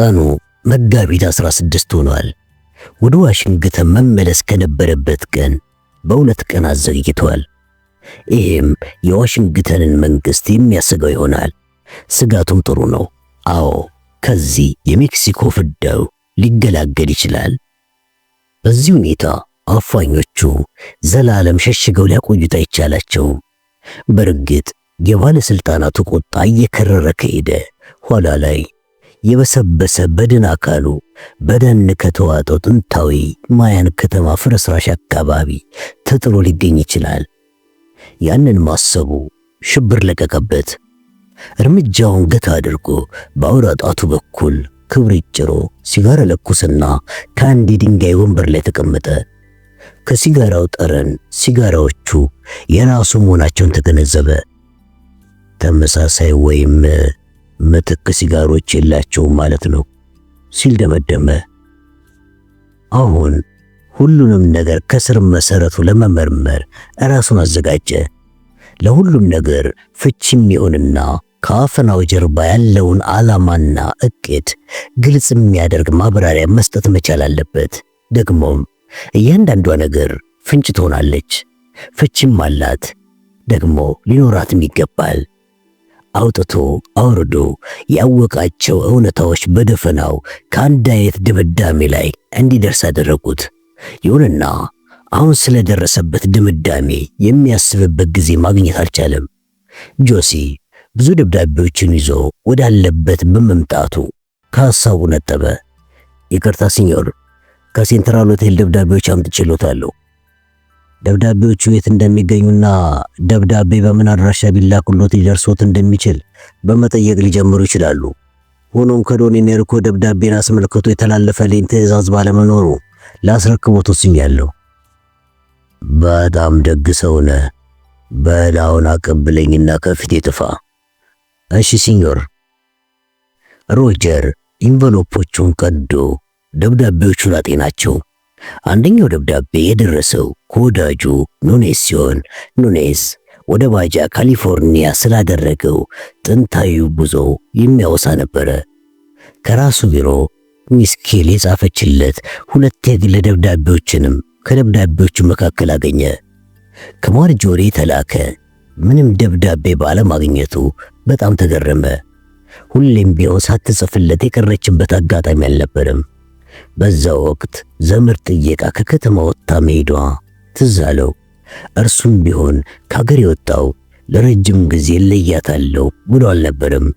ቀኑ መጋቢት 16 ሆኗል። ወደ ዋሽንግተን መመለስ ከነበረበት ቀን በሁለት ቀን አዘግይቷል። ይህም የዋሽንግተንን መንግስት የሚያሰጋው ይሆናል። ስጋቱም ጥሩ ነው። አዎ ከዚህ የሜክሲኮ ፍዳው ሊገላገል ይችላል። በዚህ ሁኔታ አፋኞቹ ዘላለም ሸሽገው ሊያቆዩት አይቻላቸውም። በእርግጥ የባለስልጣናቱ ቁጣ እየከረረ ከሄደ ኋላ ላይ የበሰበሰ በድን አካሉ በደን ከተዋጠው ጥንታዊ ማያን ከተማ ፍርስራሽ አካባቢ ተጥሎ ሊገኝ ይችላል። ያንን ማሰቡ ሽብር ለቀቀበት። እርምጃውን ገታ አድርጎ በአውራ ጣቱ በኩል ክብሪት ጭሮ ሲጋራ ለኩስና ከአንድ የድንጋይ ወንበር ላይ ተቀመጠ። ከሲጋራው ጠረን ሲጋራዎቹ የራሱ መሆናቸውን ተገነዘበ። ተመሳሳይ ወይም ምትክ ሲጋሮች የላቸውም ማለት ነው ሲል ደመደመ። አሁን ሁሉንም ነገር ከስር መሰረቱ ለመመርመር ራሱን አዘጋጀ። ለሁሉም ነገር ፍቺም ይሁንና ከአፈናው ጀርባ ያለውን ዓላማና እቅድ ግልጽ የሚያደርግ ማብራሪያ መስጠት መቻል አለበት። ደግሞም እያንዳንዷ ነገር ፍንጭ ትሆናለች፣ ፍቺም አላት፣ ደግሞ ሊኖራትም ይገባል። አውጥቶ አውርዶ ያወቃቸው እውነታዎች በደፈናው ከአንድ አይነት ድምዳሜ ላይ እንዲደርስ አደረጉት። ይሁንና አሁን ስለደረሰበት ድምዳሜ የሚያስብበት ጊዜ ማግኘት አልቻለም። ጆሲ ብዙ ደብዳቤዎችን ይዞ ወዳለበት በመምጣቱ ከሐሳቡ ነጠበ። ይቅርታ ሲኞር፣ ከሴንትራል ሆቴል ደብዳቤዎች አምጥቼልዎታለሁ። ደብዳቤዎቹ የት እንደሚገኙና ደብዳቤ በምን አድራሻ ቢላክሎት ሊደርሶት እንደሚችል በመጠየቅ ሊጀምሩ ይችላሉ። ሆኖም ከዶኒ ኔርኮ ደብዳቤን አስመልክቶ የተላለፈልኝ ትዕዛዝ ባለመኖሩ ላስረክቦት ወስኛለሁ። በጣም ደግ ሰው ነህ። በላውን አቀብለኝና ከፊቴ ጥፋ። እሺ ሲኞር። ሮጀር ኢንቨሎፖቹን ቀዶ ደብዳቤዎቹን አጤናቸው። አንደኛው ደብዳቤ የደረሰው ከወዳጁ ኑኔስ ሲሆን ኑኔስ ወደ ባጃ ካሊፎርኒያ ስላደረገው ጥንታዊ ጉዞ የሚያወሳ ነበረ። ከራሱ ቢሮ ሚስ ኬል የጻፈችለት ሁለት የግል ደብዳቤዎችንም ከደብዳቤዎቹ መካከል አገኘ። ከማርጆሪ የተላከ ምንም ደብዳቤ ባለማግኘቱ በጣም ተገረመ። ሁሌም ቢሆን ሳትጽፍለት የቀረችበት አጋጣሚ አልነበረም። በዛ ወቅት ዘመድ ጥየቃ ከከተማ ወጣ መሄዷ ትዝ አለው። እርሱም ቢሆን ከሀገር የወጣው ለረጅም ጊዜ ለያታለው ብሎ አልነበረም።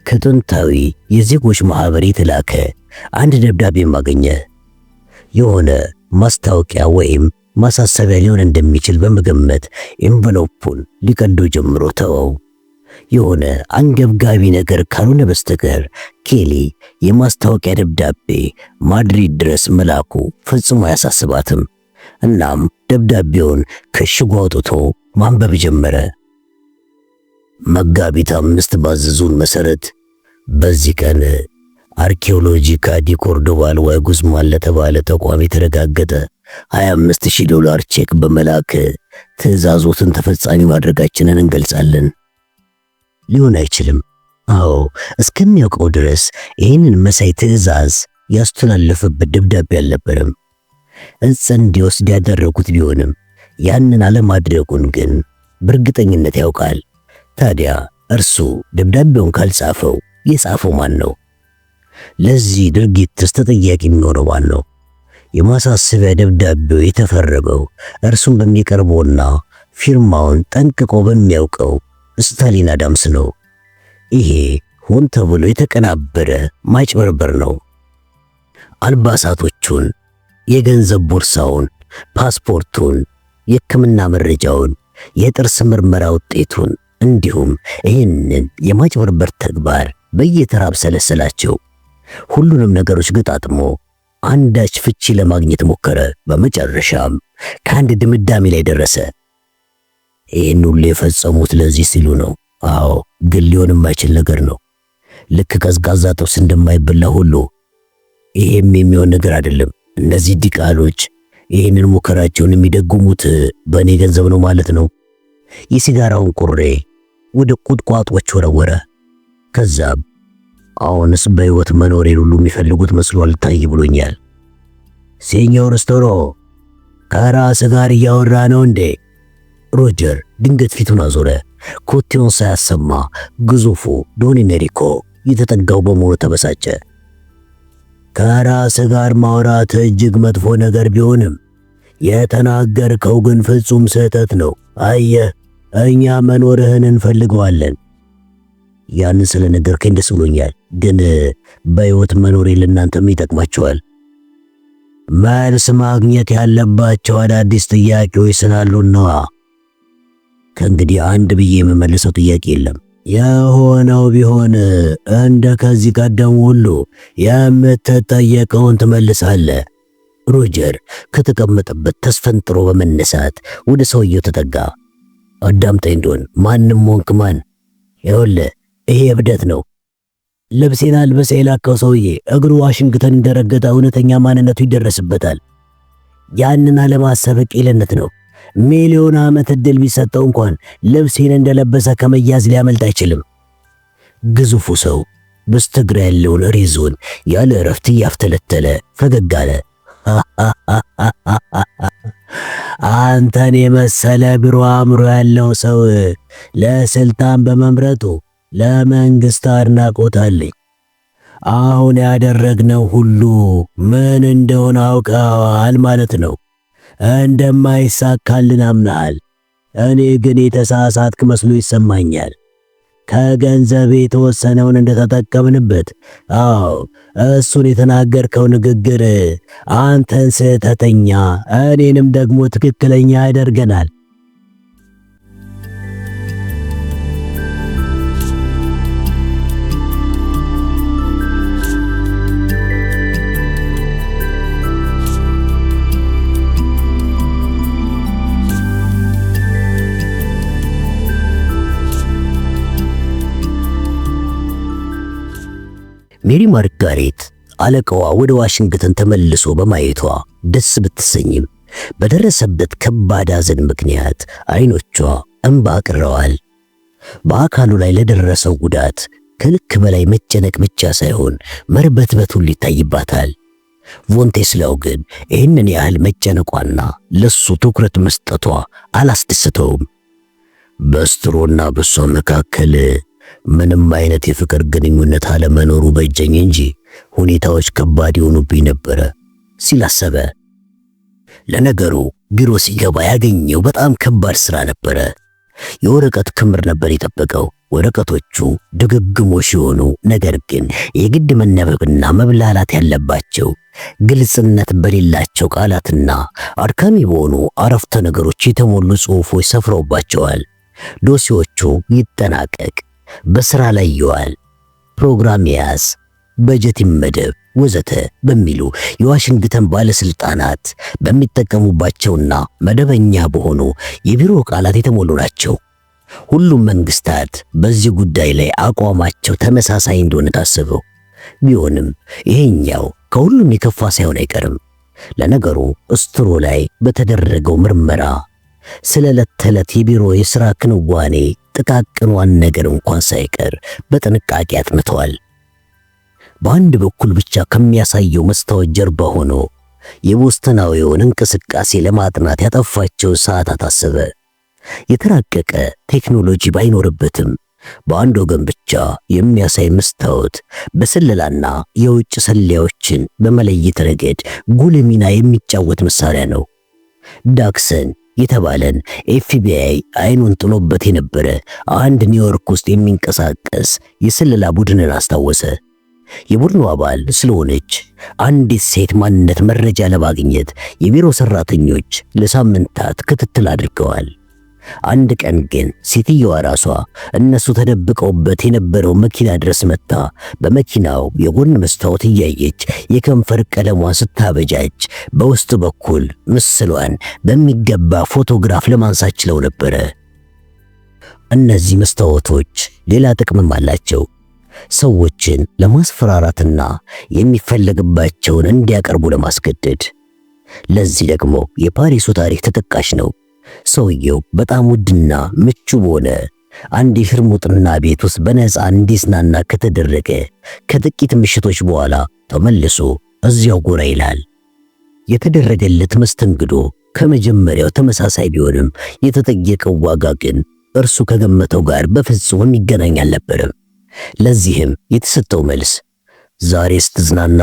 ከጥንታዊ የዜጎች ማህበር የተላከ አንድ ደብዳቤ ማገኘ። የሆነ ማስታወቂያ ወይም ማሳሰቢያ ሊሆን እንደሚችል በመገመት ኤንቨሎፑን ሊቀዶ ጀምሮ ተወው። የሆነ አንገብጋቢ ነገር ካልሆነ በስተቀር ኬሊ የማስታወቂያ ደብዳቤ ማድሪድ ድረስ መላኩ ፈጽሞ አያሳስባትም። እናም ደብዳቤውን ከሽጉ አውጥቶ ማንበብ ጀመረ። መጋቢት 5 ባዘዙን መሰረት በዚህ ቀን አርኪኦሎጂካ ዲ ኮርዶባል ወይ ጉዝማን ለተባለ ተቋም የተረጋገጠ $25,000 ቼክ በመላክ ትዕዛዞትን ተፈጻሚ ማድረጋችንን እንገልጻለን። ሊሆን አይችልም። አዎ እስከሚያውቀው ድረስ ይህንን መሳይ ትዕዛዝ ያስተላለፈበት ደብዳቤ አልነበረም። እጽ እንዲወስድ ያደረጉት ቢሆንም ያንን አለማድረጉን ግን በእርግጠኝነት ያውቃል። ታዲያ እርሱ ደብዳቤውን ካልጻፈው የጻፈው ማን ነው? ለዚህ ድርጊትስ ተጠያቂ የሚሆነው ማን ነው? የማሳሰቢያ ደብዳቤው የተፈረመው እርሱን በሚቀርበውና ፊርማውን ጠንቅቆ በሚያውቀው ስታሊን አዳምስ ነው። ይሄ ሆን ተብሎ የተቀናበረ ማጭበርበር ነው። አልባሳቶቹን፣ የገንዘብ ቦርሳውን፣ ፓስፖርቱን፣ የሕክምና መረጃውን፣ የጥርስ ምርመራ ውጤቱን እንዲሁም ይህንን የማጭበርበር ተግባር በየተራብ ሰለሰላቸው። ሁሉንም ነገሮች ገጣጥሞ አንዳች ፍቺ ለማግኘት ሞከረ። በመጨረሻም ከአንድ ድምዳሜ ላይ ደረሰ። ይህን ሁሉ የፈጸሙት ለዚህ ሲሉ ነው። አዎ ግን ሊሆን የማይችል ነገር ነው። ልክ ቀዝቃዛ ጥብስ እንደማይበላ ሁሉ ይሄም የሚሆን ነገር አይደለም። እነዚህ ዲቃሎች ይህንን ሙከራቸውን የሚደጉሙት በእኔ ገንዘብ ነው ማለት ነው። የሲጋራውን ቁሬ ወደ ቁጥቋጦዎች ወረወረ። ከዛም አሁንስ በሕይወት መኖሬን ሁሉ የሚፈልጉት መስሎ አልታይ ብሎኛል። ሴኞር ስትሮ ከራስ ጋር እያወራ ነው እንዴ? ሮጀር ድንገት ፊቱን አዞረ። ኮቴውን ሳያሰማ ግዙፉ ዶን ኢንሪኮ የተጠጋው በመሆኑ ተበሳጨ። ከራስ ጋር ማውራት እጅግ መጥፎ ነገር ቢሆንም የተናገርከው ግን ፍጹም ስህተት ነው። አየህ፣ እኛ መኖርህን እንፈልገዋለን። ያንን ስለነገርከኝ ደስ ብሎኛል፣ ግን በሕይወት መኖሬ ለእናንተም ይጠቅማቸዋል። መልስ ማግኘት ያለባቸው አዳዲስ ጥያቄዎች ስላሉና ከእንግዲህ አንድ ብዬ የምመልሰው ጥያቄ የለም። የሆነው ቢሆን እንደ ከዚህ ቀደም ሁሉ የምትጠየቀውን ትመልሳለህ። ሮጀር ከተቀመጠበት ተስፈንጥሮ በመነሳት ወደ ሰውየው ተጠጋ። አዳምጠኝ ዶን፣ ማንም ሆንክ ማን፣ ይኸውልህ ይሄ እብደት ነው። ልብሴን አልበሰ የላከው ሰውዬ እግሩ ዋሽንግተን እንደረገጠ እውነተኛ ማንነቱ ይደረስበታል። ያንን አለማሰብ ቂልነት ነው። ሚሊዮን ዓመት ዕድል ቢሰጠው እንኳን ልብሴን እንደለበሰ ከመያዝ ሊያመልጥ አይችልም። ግዙፉ ሰው በስተግራ ያለውን ሬዞን ያለ እረፍት እያፍተለተለ ፈገግ አለ። አንተን የመሰለ ብሮ አእምሮ ያለው ሰው ለስልጣን በመምረጡ ለመንግስት አድናቆት አለኝ። አሁን ያደረግነው ሁሉ ምን እንደሆነ አውቀዋል ማለት ነው። እንደማይሳካልን አምናሃል። እኔ ግን የተሳሳትክ መስሎ ይሰማኛል። ከገንዘብ የተወሰነውን እንደተጠቀምንበት፣ አዎ እሱን የተናገርከው ንግግር አንተን ስህተተኛ እኔንም ደግሞ ትክክለኛ ያደርገናል። ሜሪ ማርጋሬት አለቃዋ ወደ ዋሽንግተን ተመልሶ በማየቷ ደስ ብትሰኝም በደረሰበት ከባድ ሐዘን ምክንያት አይኖቿ እንባ አቅረዋል። በአካሉ ላይ ለደረሰው ጉዳት ከልክ በላይ መጨነቅ ብቻ ሳይሆን መርበትበት ሁሉ ይታይባታል። ቮንቴስላው ግን ይህንን ያህል መጨነቋና ለሱ ትኩረት መስጠቷ አላስደስተውም። በስትሮና በሷ መካከል ምንም አይነት የፍቅር ግንኙነት አለመኖሩ በጀኝ እንጂ ሁኔታዎች ከባድ ይሆኑብኝ ነበረ ሲል አሰበ። ለነገሩ ቢሮ ሲገባ ያገኘው በጣም ከባድ ስራ ነበረ። የወረቀት ክምር ነበር የጠበቀው። ወረቀቶቹ ድግግሞሽ ሲሆኑ ነገር ግን የግድ መነበብና መብላላት ያለባቸው ግልጽነት በሌላቸው ቃላትና አድካሚ በሆኑ አረፍተ ነገሮች የተሞሉ ጽሑፎች ሰፍረውባቸዋል። ዶሴዎቹ ይጠናቀቅ፣ በስራ ላይ ይዋል፣ ፕሮግራም ያዝ፣ በጀት ይመደብ ወዘተ በሚሉ የዋሽንግተን ባለስልጣናት በሚጠቀሙባቸውና መደበኛ በሆኑ የቢሮ ቃላት የተሞሉ ናቸው። ሁሉም መንግስታት በዚህ ጉዳይ ላይ አቋማቸው ተመሳሳይ እንደሆነ ታስበው ቢሆንም ይሄኛው ከሁሉም የከፋ ሳይሆን አይቀርም። ለነገሩ ስትሮ ላይ በተደረገው ምርመራ ስለ ዕለት ተዕለት የቢሮ የሥራ ክንዋኔ ጥቃቅኗን ነገር እንኳን ሳይቀር በጥንቃቄ አጥንተዋል። በአንድ በኩል ብቻ ከሚያሳየው መስታወት ጀርባ ሆኖ የቦስተናዊውን እንቅስቃሴ ለማጥናት ያጠፋቸው ሰዓታት አሰበ። የተራቀቀ ቴክኖሎጂ ባይኖርበትም በአንድ ወገን ብቻ የሚያሳይ መስታወት በስለላና የውጭ ሰላዮችን በመለየት ረገድ ጉልህ ሚና የሚጫወት መሳሪያ ነው። ዳክሰን የተባለን ኤፍቢአይ አይኑን ጥሎበት የነበረ አንድ ኒውዮርክ ውስጥ የሚንቀሳቀስ የስለላ ቡድንን አስታወሰ። የቡድኑ አባል ስለሆነች አንዲት ሴት ማንነት መረጃ ለማግኘት የቢሮ ሰራተኞች ለሳምንታት ክትትል አድርገዋል። አንድ ቀን ግን ሴትየዋ ራሷ እነሱ ተደብቀውበት የነበረው መኪና ድረስ መጣ። በመኪናው የጎን መስታወት እያየች የከንፈር ቀለሟን ስታበጃጅ በውስጥ በኩል ምስሏን በሚገባ ፎቶግራፍ ለማንሳት ችለው ነበረ። እነዚህ መስታወቶች ሌላ ጥቅምም አላቸው። ሰዎችን ለማስፈራራትና የሚፈለግባቸውን እንዲያቀርቡ ለማስገደድ። ለዚህ ደግሞ የፓሪሱ ታሪክ ተጠቃሽ ነው። ሰውየው በጣም ውድና ምቹ በሆነ አንድ የሽርሙጥና ቤት ውስጥ በነፃ እንዲዝናና ከተደረገ ከጥቂት ምሽቶች በኋላ ተመልሶ እዚያው ጎራ ይላል። የተደረገለት መስተንግዶ ከመጀመሪያው ተመሳሳይ ቢሆንም የተጠየቀው ዋጋ ግን እርሱ ከገመተው ጋር በፍጹም የሚገናኝ አልነበረም። ለዚህም የተሰጠው መልስ ዛሬ ስትዝናና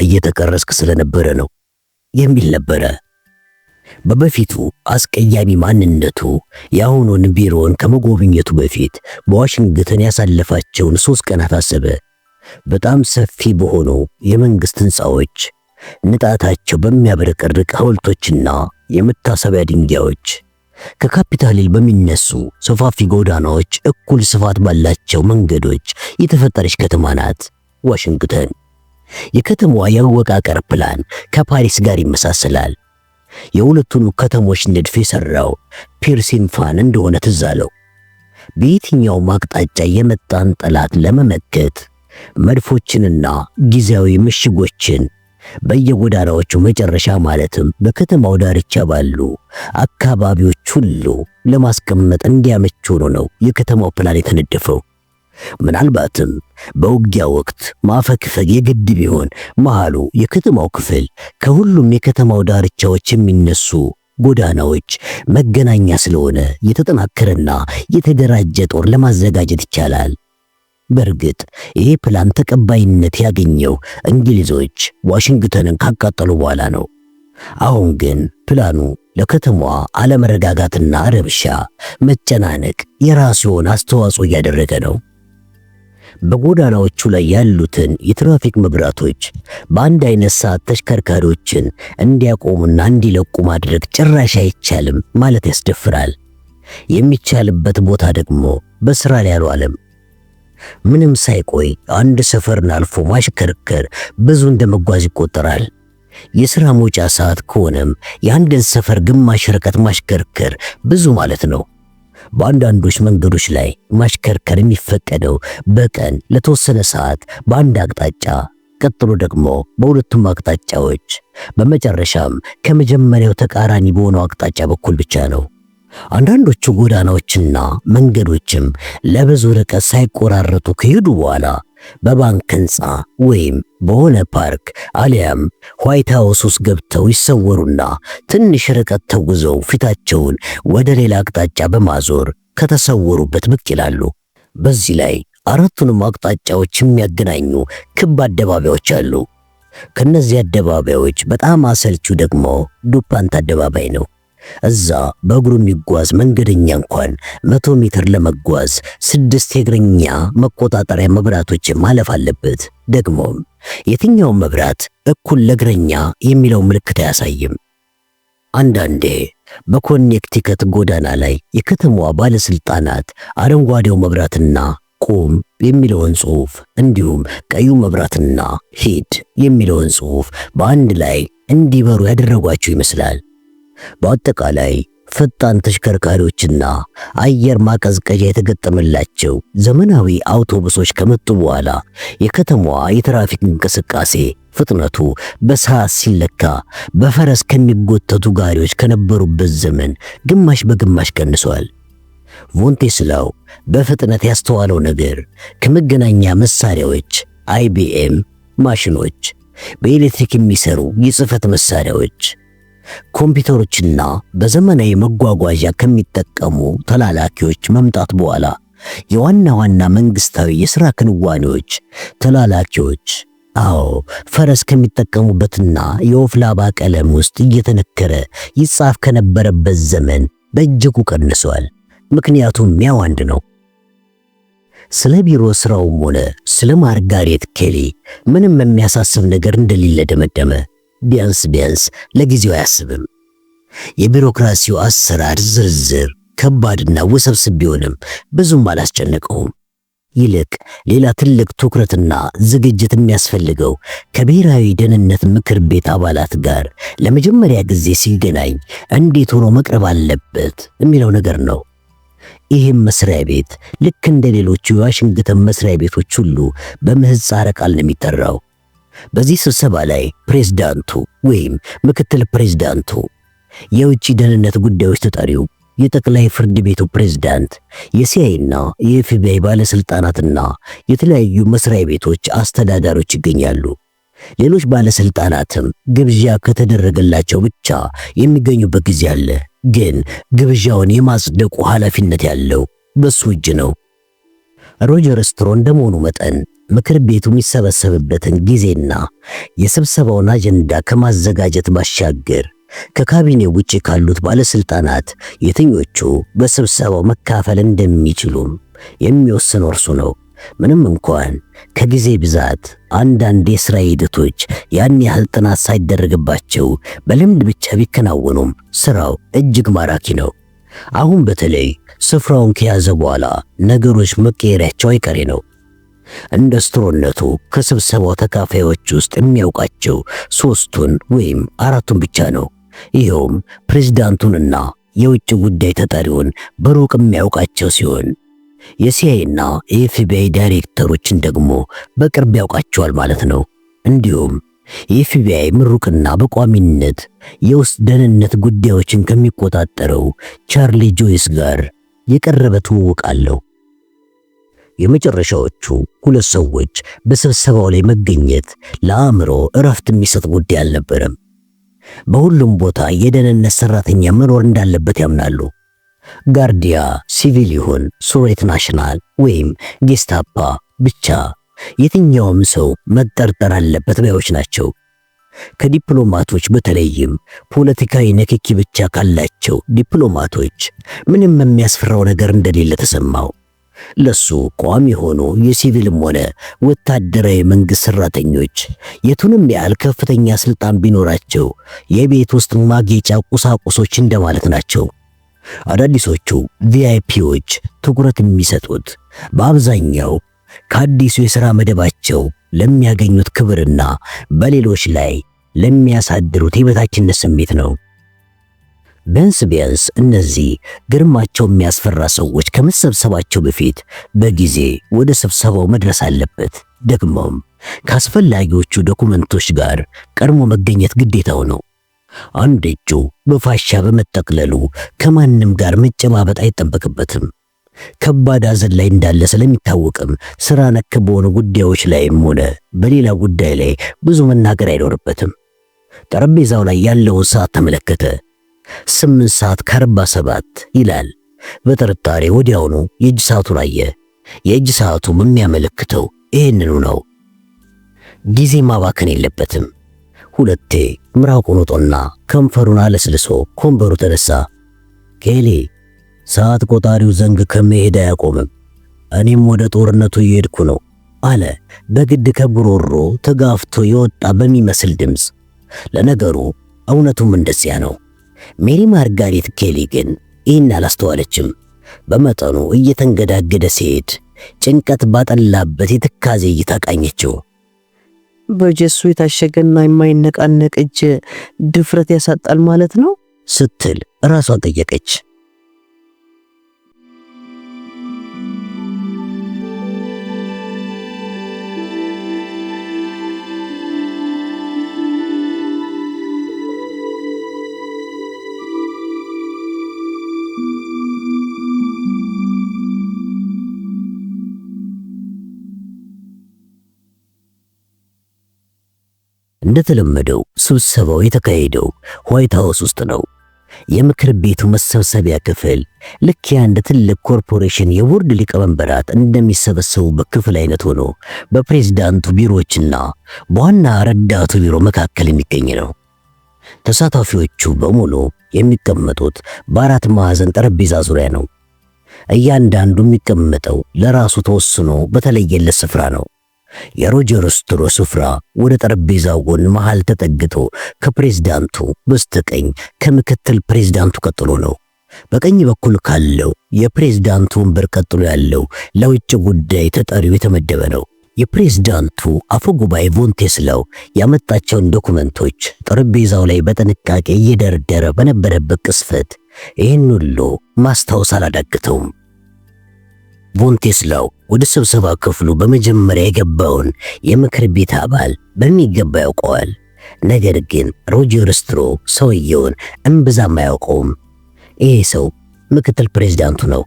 እየተቀረስክ ስለነበረ ነው የሚል ነበረ። በበፊቱ አስቀያሚ ማንነቱ የአሁኑን ቢሮውን ከመጎብኘቱ በፊት በዋሽንግተን ያሳለፋቸውን 3 ቀናት አሰበ። በጣም ሰፊ በሆኑ የመንግስት ህንፃዎች፣ ንጣታቸው በሚያብረቀርቅ ሐውልቶችና የመታሰቢያ ድንጋዮች፣ ከካፒታል ሂል በሚነሱ ሰፋፊ ጎዳናዎች፣ እኩል ስፋት ባላቸው መንገዶች የተፈጠረች ከተማ ናት ዋሽንግተን። የከተማዋ የአወቃቀር ፕላን ከፓሪስ ጋር ይመሳሰላል። የሁለቱን ከተሞች ንድፍ የሰራው ፒርሲን ፋን እንደሆነ ትዝ አለው። በየትኛውም አቅጣጫ የመጣን ጠላት ለመመከት መድፎችንና ጊዜያዊ ምሽጎችን በየጎዳናዎቹ መጨረሻ ማለትም በከተማው ዳርቻ ባሉ አካባቢዎች ሁሉ ለማስቀመጥ እንዲያመች ሆኖ ነው የከተማው ፕላን የተነደፈው። ምናልባትም በውጊያ ወቅት ማፈግፈግ የግድ ቢሆን መሃሉ የከተማው ክፍል ከሁሉም የከተማው ዳርቻዎች የሚነሱ ጎዳናዎች መገናኛ ስለሆነ የተጠናከረና የተደራጀ ጦር ለማዘጋጀት ይቻላል። በእርግጥ ይህ ፕላን ተቀባይነት ያገኘው እንግሊዞች ዋሽንግተንን ካቃጠሉ በኋላ ነው። አሁን ግን ፕላኑ ለከተማዋ አለመረጋጋትና ረብሻ መጨናነቅ የራሱ የሆነ አስተዋጽኦ እያደረገ ነው። በጎዳናዎቹ ላይ ያሉትን የትራፊክ መብራቶች በአንድ አይነት ሰዓት ተሽከርካሪዎችን እንዲያቆሙና እንዲለቁ ማድረግ ጭራሽ አይቻልም ማለት ያስደፍራል። የሚቻልበት ቦታ ደግሞ በስራ ላይ አልዋለም። ምንም ሳይቆይ አንድ ሰፈርን አልፎ ማሽከርከር ብዙ እንደመጓዝ ይቆጠራል። የሥራ መውጫ ሰዓት ከሆነም የአንድን ሰፈር ግማሽ ርቀት ማሽከርከር ብዙ ማለት ነው። በአንዳንዶች መንገዶች ላይ ማሽከርከር የሚፈቀደው በቀን ለተወሰነ ሰዓት በአንድ አቅጣጫ፣ ቀጥሎ ደግሞ በሁለቱም አቅጣጫዎች፣ በመጨረሻም ከመጀመሪያው ተቃራኒ በሆነው አቅጣጫ በኩል ብቻ ነው። አንዳንዶቹ ጎዳናዎችና መንገዶችም ለብዙ ርቀት ሳይቆራረጡ ከሄዱ በኋላ በባንክ ሕንፃ ወይም በሆነ ፓርክ አሊያም ዋይት ሃውስ ውስጥ ገብተው ይሰወሩና ትንሽ ርቀት ተጉዘው ፊታቸውን ወደ ሌላ አቅጣጫ በማዞር ከተሰወሩበት ብቅ ይላሉ። በዚህ ላይ አራቱንም አቅጣጫዎች የሚያገናኙ ክብ አደባባዮች አሉ። ከነዚህ አደባባዮች በጣም አሰልቺው ደግሞ ዱፓንት አደባባይ ነው። እዛ በእግሩ የሚጓዝ መንገደኛ እንኳን 100 ሜትር ለመጓዝ 6 የእግረኛ መቆጣጠሪያ መብራቶች ማለፍ አለበት። ደግሞም የትኛው መብራት እኩል ለእግረኛ የሚለው ምልክት አያሳይም። አንዳንዴ በኮኔክቲከት ጎዳና ላይ የከተማዋ ባለስልጣናት አረንጓዴው መብራትና ቁም የሚለውን ጽሑፍ እንዲሁም ቀዩ መብራትና ሂድ የሚለውን ጽሑፍ በአንድ ላይ እንዲበሩ ያደረጓቸው ይመስላል። በአጠቃላይ ፈጣን ተሽከርካሪዎችና አየር ማቀዝቀዣ የተገጠመላቸው ዘመናዊ አውቶቡሶች ከመጡ በኋላ የከተማዋ የትራፊክ እንቅስቃሴ ፍጥነቱ በሰዓት ሲለካ በፈረስ ከሚጎተቱ ጋሪዎች ከነበሩበት ዘመን ግማሽ በግማሽ ቀንሷል። ቮንቴስላው በፍጥነት ያስተዋለው ነገር ከመገናኛ መሳሪያዎች፣ IBM ማሽኖች፣ በኤሌክትሪክ የሚሰሩ የጽህፈት መሳሪያዎች፣ ኮምፒውተሮችና በዘመናዊ መጓጓዣ ከሚጠቀሙ ተላላኪዎች መምጣት በኋላ የዋና ዋና መንግስታዊ የሥራ ክንዋኔዎች ተላላኪዎች ፈረስ ከሚጠቀሙበትና የወፍ ላባ ቀለም ውስጥ እየተነከረ ይጻፍ ከነበረበት ዘመን በእጅጉ ቀንሷል። ምክንያቱም ያው አንድ ነው። ስለ ቢሮ ስራውም ሆነ ስለ ማርጋሬት ኬሊ ምንም የሚያሳስብ ነገር እንደሌለ ደመደመ። ቢያንስ ለጊዜው አያስብም። የቢሮክራሲው አሰራር ዝርዝር ከባድና ውስብስብ ቢሆንም ብዙም አላስጨነቀውም። ይልቅ ሌላ ትልቅ ትኩረትና ዝግጅት የሚያስፈልገው ከብሔራዊ ደህንነት ምክር ቤት አባላት ጋር ለመጀመሪያ ጊዜ ሲገናኝ እንዴት ሆኖ መቅረብ አለበት የሚለው ነገር ነው። ይህም መስሪያ ቤት ልክ እንደ ሌሎቹ የዋሽንግተን መስሪያ ቤቶች ሁሉ በምህጻረ ቃል ነው የሚጠራው። በዚህ ስብሰባ ላይ ፕሬዝዳንቱ ወይም ምክትል ፕሬዝዳንቱ፣ የውጭ ደህንነት ጉዳዮች ተጠሪው የጠቅላይ ፍርድ ቤቱ ፕሬዝዳንት፣ የሲአይኤና የኤፍቢአይ ባለስልጣናትና የተለያዩ መስሪያ ቤቶች አስተዳዳሪዎች ይገኛሉ። ሌሎች ባለስልጣናትም ግብዣ ከተደረገላቸው ብቻ የሚገኙበት ጊዜ አለ። ግን ግብዣውን የማጽደቁ ኃላፊነት ያለው በሱ እጅ ነው። ሮጀር ስትሮ እንደመሆኑ መጠን ምክር ቤቱ የሚሰበሰብበትን ጊዜና የስብሰባውን አጀንዳ ከማዘጋጀት ባሻገር ከካቢኔው ውጪ ካሉት ባለስልጣናት የትኞቹ በስብሰባው መካፈል እንደሚችሉም የሚወስነው እርሱ ነው። ምንም እንኳን ከጊዜ ብዛት አንዳንድ የሥራ ሂደቶች ያን ያህል ጥናት ሳይደረግባቸው በልምድ ብቻ ቢከናወኑም ስራው እጅግ ማራኪ ነው። አሁን በተለይ ስፍራውን ከያዘ በኋላ ነገሮች መቀየራቸው አይቀሬ ነው። እንደ ስትሮነቱ ከስብሰባው ተካፋዮች ውስጥ የሚያውቃቸው 3ቱን ወይም 4ቱን ብቻ ነው። ይኸውም ፕሬዝዳንቱንና የውጭ ጉዳይ ተጠሪውን በሩቅ የሚያውቃቸው ሲሆን የሲአይኤና የኤፍቢአይ ዳይሬክተሮችን ደግሞ በቅርብ ያውቃቸዋል ማለት ነው። እንዲሁም የኤፍቢአይ ምሩቅና በቋሚነት የውስጥ ደህንነት ጉዳዮችን ከሚቆጣጠረው ቻርሊ ጆይስ ጋር የቀረበ ትውውቅ አለው። የመጨረሻዎቹ 2 ሰዎች በስብሰባው ላይ መገኘት ለአእምሮ እረፍት የሚሰጥ ጉዳይ አልነበረም። በሁሉም ቦታ የደህንነት ሰራተኛ መኖር እንዳለበት ያምናሉ። ጋርዲያ ሲቪል ይሁን ሱሬት ናሽናል ወይም ጌስታፓ ብቻ የትኛውም ሰው መጠርጠር አለበት ባዮች ናቸው። ከዲፕሎማቶች በተለይም ፖለቲካዊ ንክኪ ብቻ ካላቸው ዲፕሎማቶች ምንም የሚያስፈራው ነገር እንደሌለ ተሰማው። ለሱ ቋሚ ሆኖ የሲቪልም ሆነ ወታደራዊ መንግስት ሰራተኞች የቱንም ያህል ከፍተኛ ስልጣን ቢኖራቸው የቤት ውስጥ ማጌጫ ቁሳቁሶች እንደማለት ናቸው። አዳዲሶቹ ቪአይፒዎች ትኩረት የሚሰጡት በአብዛኛው ከአዲሱ የሥራ መደባቸው ለሚያገኙት ክብርና በሌሎች ላይ ለሚያሳድሩት የበታችነት ስሜት ነው። ቢያንስ እነዚህ ግርማቸው የሚያስፈራ ሰዎች ከመሰብሰባቸው በፊት በጊዜ ወደ ስብሰባው መድረስ አለበት። ደግሞም ከአስፈላጊዎቹ ዶኩመንቶች ጋር ቀድሞ መገኘት ግዴታው ነው። አንድ እጁ በፋሻ በመጠቅለሉ ከማንም ጋር መጨባበጥ አይጠበቅበትም። ከባድ ሐዘን ላይ እንዳለ ስለሚታወቅም ስራ ነክ በሆኑ ጉዳዮች ላይም ሆነ በሌላ ጉዳይ ላይ ብዙ መናገር አይኖርበትም። ጠረጴዛው ላይ ያለውን ሰዓት ተመለከተ። 8:47 ይላል። በጥርጣሬ ወዲያውኑ የእጅ ሰዓቱን አየ። የእጅ ሰዓቱም የሚያመለክተው ይህንኑ ነው። ጊዜ ማባከን የለበትም። ሁለቴ ምራቁን ወጦና ከንፈሩን አለስልሶ ከወንበሩ ተነሳ። ኬሊ፣ ሰዓት ቆጣሪው ዘንግ ከመሄድ አያቆምም። እኔም ወደ ጦርነቱ እየሄድኩ ነው አለ በግድ ከጉሮሮ ተጋፍቶ የወጣ በሚመስል ድምፅ። ለነገሩ እውነቱም እንደዚያ ነው። ሜሪ ማርጋሬት ኬሊ ግን ይህን አላስተዋለችም። በመጠኑ እየተንገዳገደ ሲሄድ ጭንቀት ባጠላበት የትካዜ እይታ ቃኘችው። በጀሱ የታሸገና የማይነቃነቅ እጅ ድፍረት ያሳጣል ማለት ነው ስትል ራሷን ጠየቀች። እንደተለመደው ስብሰባው የተካሄደው ዋይት ሃውስ ውስጥ ነው። የምክር ቤቱ መሰብሰቢያ ክፍል ልክ የአንድ ትልቅ ኮርፖሬሽን የቦርድ ሊቀመንበራት እንደሚሰበሰቡበት ክፍል አይነት ሆኖ በፕሬዝዳንቱ ቢሮዎችና በዋና ረዳቱ ቢሮ መካከል የሚገኝ ነው። ተሳታፊዎቹ በሙሉ የሚቀመጡት በአራት ማዕዘን ጠረጴዛ ዙሪያ ነው። እያንዳንዱ የሚቀመጠው ለራሱ ተወስኖ በተለየለት ስፍራ ነው። የሮጀር ስትሮ ስፍራ ወደ ጠረጴዛው ጎን መሃል ተጠግቶ ከፕሬዝዳንቱ በስተቀኝ ከምክትል ፕሬዝዳንቱ ቀጥሎ ነው። በቀኝ በኩል ካለው የፕሬዝዳንቱ ወንበር ቀጥሎ ያለው ለውጭ ጉዳይ ተጠሪው የተመደበ ነው። የፕሬዝዳንቱ አፈጉባኤ ቮንቴስላው ያመጣቸውን ዶኩመንቶች ጠረጴዛው ላይ በጥንቃቄ እየደረደረ በነበረበት ቅስፈት ይህን ሁሉ ማስታወስ አላዳግተውም። ቮንቴስላው ወደ ስብሰባ ክፍሉ በመጀመሪያ የገባውን የምክር ቤት አባል በሚገባ ያውቀዋል። ነገር ግን ሮጀር ስትሮ ሰውየውን እምብዛም አያውቀውም። ይሄ ሰው ምክትል ፕሬዝዳንቱ ነው።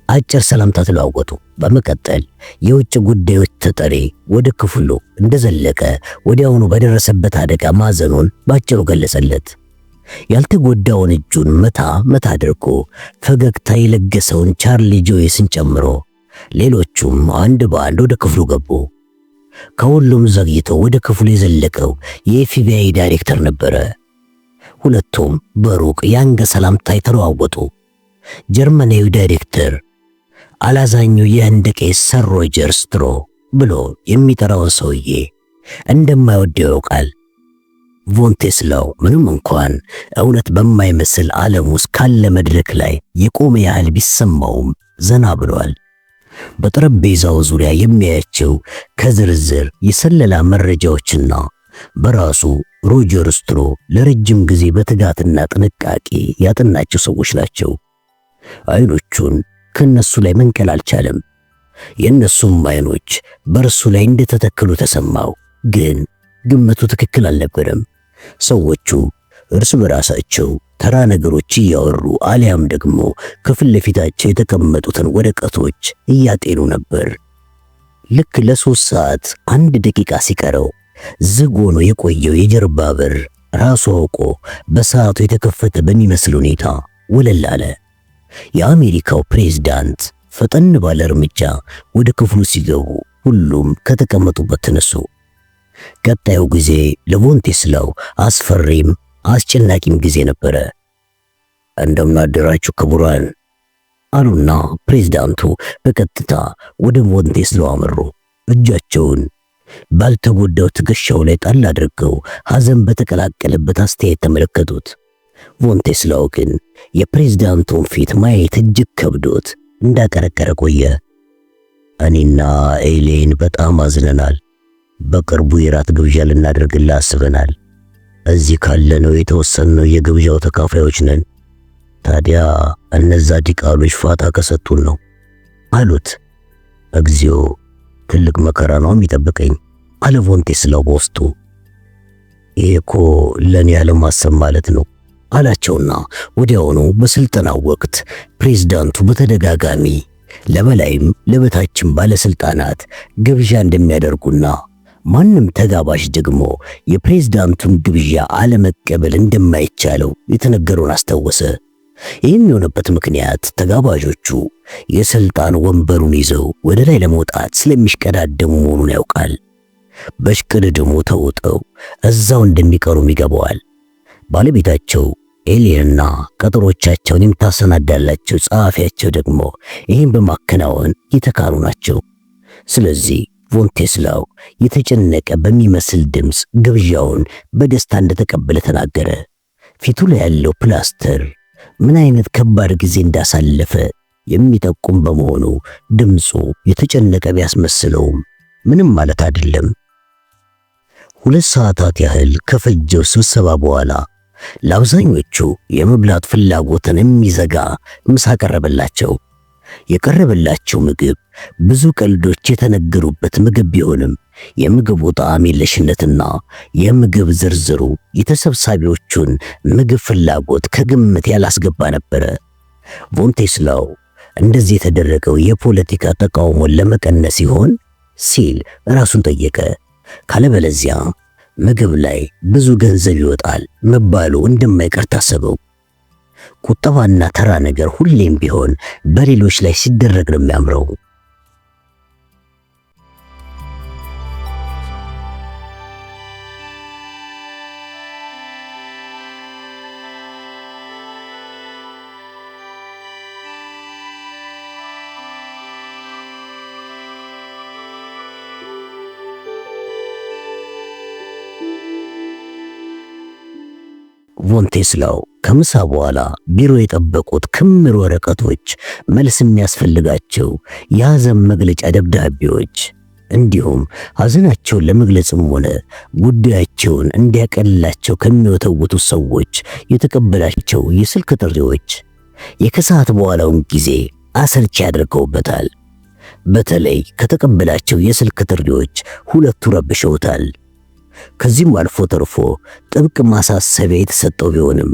አጭር ሰላምታ ተለዋወጡ። በመቀጠል የውጭ ጉዳዮች ተጠሪ ወደ ክፍሉ እንደዘለቀ ወዲያውኑ በደረሰበት አደጋ ማዘኑን ባጭሩ ገለጸለት። ያልተጎዳውን እጁን መታ አድርጎ ፈገግታ የለገሰውን ቻርሊ ጆይስን ጨምሮ ሌሎቹም አንድ በአንድ ወደ ክፍሉ ገቡ። ከሁሉም ዘግይቶ ወደ ክፍሉ የዘለቀው የኤፍቢአይ ዳይሬክተር ነበረ። ሁለቱም በሩቅ የአንገት ሰላምታ ተለዋወጡ። ጀርመናዊ ዳይሬክተር አላዛኙ የህንድ ቄስ ሰር ሮጀር ስትሮ ብሎ የሚጠራውን ሰውዬ እንደማይወደው ያውቃል። ቮን ቴስላው ምንም እንኳን እውነት በማይመስል ዓለም ውስጥ ካለ መድረክ ላይ የቆመ ያህል ቢሰማውም ዘና ብሏል። በጠረጴዛው ዙሪያ የሚያያቸው ከዝርዝር የሰለላ መረጃዎችና በራሱ ሮጀር ስትሮ ለረጅም ጊዜ በትጋትና ጥንቃቄ ያጠናቸው ሰዎች ናቸው። አይኖቹን ከነሱ ላይ መንቀል አልቻለም። የነሱም አይኖች በእርሱ ላይ እንደተተከሉ ተሰማው። ግን ግምቱ ትክክል አልነበረም። ሰዎቹ እርስ በራሳቸው ተራ ነገሮች እያወሩ አሊያም ደግሞ ከፊት ለፊታቸው የተቀመጡትን ወረቀቶች እያጤኑ ነበር። ልክ ለ3 ሰዓት 1 ደቂቃ ሲቀረው ዝግ ሆኖ የቆየው የጀርባ በር ራሱ አውቆ በሰዓቱ የተከፈተ በሚመስል ሁኔታ ወለል አለ። የአሜሪካው ፕሬዝዳንት ፈጠን ባለ እርምጃ ወደ ክፍሉ ሲገቡ ሁሉም ከተቀመጡበት ተነሱ። ቀጣዩ ጊዜ ለቮን ቴስላው አስፈሪም አስጨናቂም ጊዜ ነበረ። እንደምን አደራችሁ ክቡራን አሉና ፕሬዝዳንቱ በቀጥታ ወደ ቮን ቴስላው አመሩ። እጃቸውን ባልተጎዳው ትከሻው ላይ ጣል አድርገው ሐዘን በተቀላቀለበት አስተያየት ተመለከቱት። ቮን ቴስላው ግን የፕሬዝዳንቱን ፊት ማየት እጅግ ከብዶት እንዳቀረቀረ ቆየ። እኔና ኤሌን በጣም አዝነናል። በቅርቡ የራት ግብዣ ልናደርግልህ አስበናል። እዚህ ካለነው የተወሰነው የግብዣው ተካፋዮች ነን። ታዲያ እነዛ ዲቃሎች ፋታ ከሰጡን ነው አሉት። እግዚኦ ትልቅ መከራ ነው የሚጠብቀኝ አለ ቮን ቴስላው በውስጡ። ይሄ እኮ ለኔ ያለማሰብ ማለት ነው አላቸውና ወዲያውኑ በስልጠናው ወቅት ፕሬዝዳንቱ በተደጋጋሚ ለበላይም ለበታችም ባለስልጣናት ግብዣ እንደሚያደርጉና ማንም ተጋባዥ ደግሞ የፕሬዝዳንቱን ግብዣ አለመቀበል እንደማይቻለው የተነገረውን አስታወሰ። ይህም የሆነበት ምክንያት ተጋባዦቹ የስልጣን ወንበሩን ይዘው ወደ ላይ ለመውጣት ስለሚሽቀዳደሙ መሆኑን ያውቃል። በሽቅድድሙ ተውጠው እዛው እንደሚቀሩም ይገባዋል። ባለቤታቸው ኤሌንና ቀጠሮቻቸውን የምታሰናዳላቸው ጸሐፊያቸው ደግሞ ይህን በማከናወን የተካኑ ናቸው። ስለዚህ ቮን ቴስላው የተጨነቀ በሚመስል ድምፅ ግብዣውን በደስታ እንደተቀበለ ተናገረ። ፊቱ ላይ ያለው ፕላስተር ምን አይነት ከባድ ጊዜ እንዳሳለፈ የሚጠቁም በመሆኑ ድምፁ የተጨነቀ ቢያስመስለውም ምንም ማለት አይደለም። 2 ሰዓታት ያህል ከፈጀው ስብሰባ በኋላ ለአብዛኞቹ የመብላት ፍላጎትን የሚዘጋ ምሳ ቀረበላቸው። የቀረበላቸው ምግብ ብዙ ቀልዶች የተነገሩበት ምግብ ቢሆንም የምግቡ ጣዕም የለሽነትና የምግብ ዝርዝሩ የተሰብሳቢዎቹን ምግብ ፍላጎት ከግምት ያላስገባ ነበረ። ቮን ቴስላው እንደዚህ የተደረገው የፖለቲካ ተቃውሞን ለመቀነስ ሲሆን ሲል ራሱን ጠየቀ። ካለበለዚያ ምግብ ላይ ብዙ ገንዘብ ይወጣል መባሉ እንደማይቀር ታሰበው። ቁጠባና ተራ ነገር ሁሌም ቢሆን በሌሎች ላይ ሲደረግ ነው የሚያምረው። ቮን ቴስላው ከምሳ በኋላ ቢሮ የጠበቁት ክምር ወረቀቶች፣ መልስ የሚያስፈልጋቸው የሐዘን መግለጫ ደብዳቤዎች እንዲሁም ሐዘናቸውን ለመግለጽም ሆነ ጉዳያቸውን እንዲያቀልላቸው ከሚወተውቱ ሰዎች የተቀበላቸው የስልክ ጥሪዎች የከሰዓት በኋላውን ጊዜ አሰልቺ ያደርገውበታል። በተለይ ከተቀበላቸው የስልክ ጥሪዎች 2ቱ ረብሸውታል። ከዚህም አልፎ ተርፎ ጥብቅ ማሳሰቢያ የተሰጠው ቢሆንም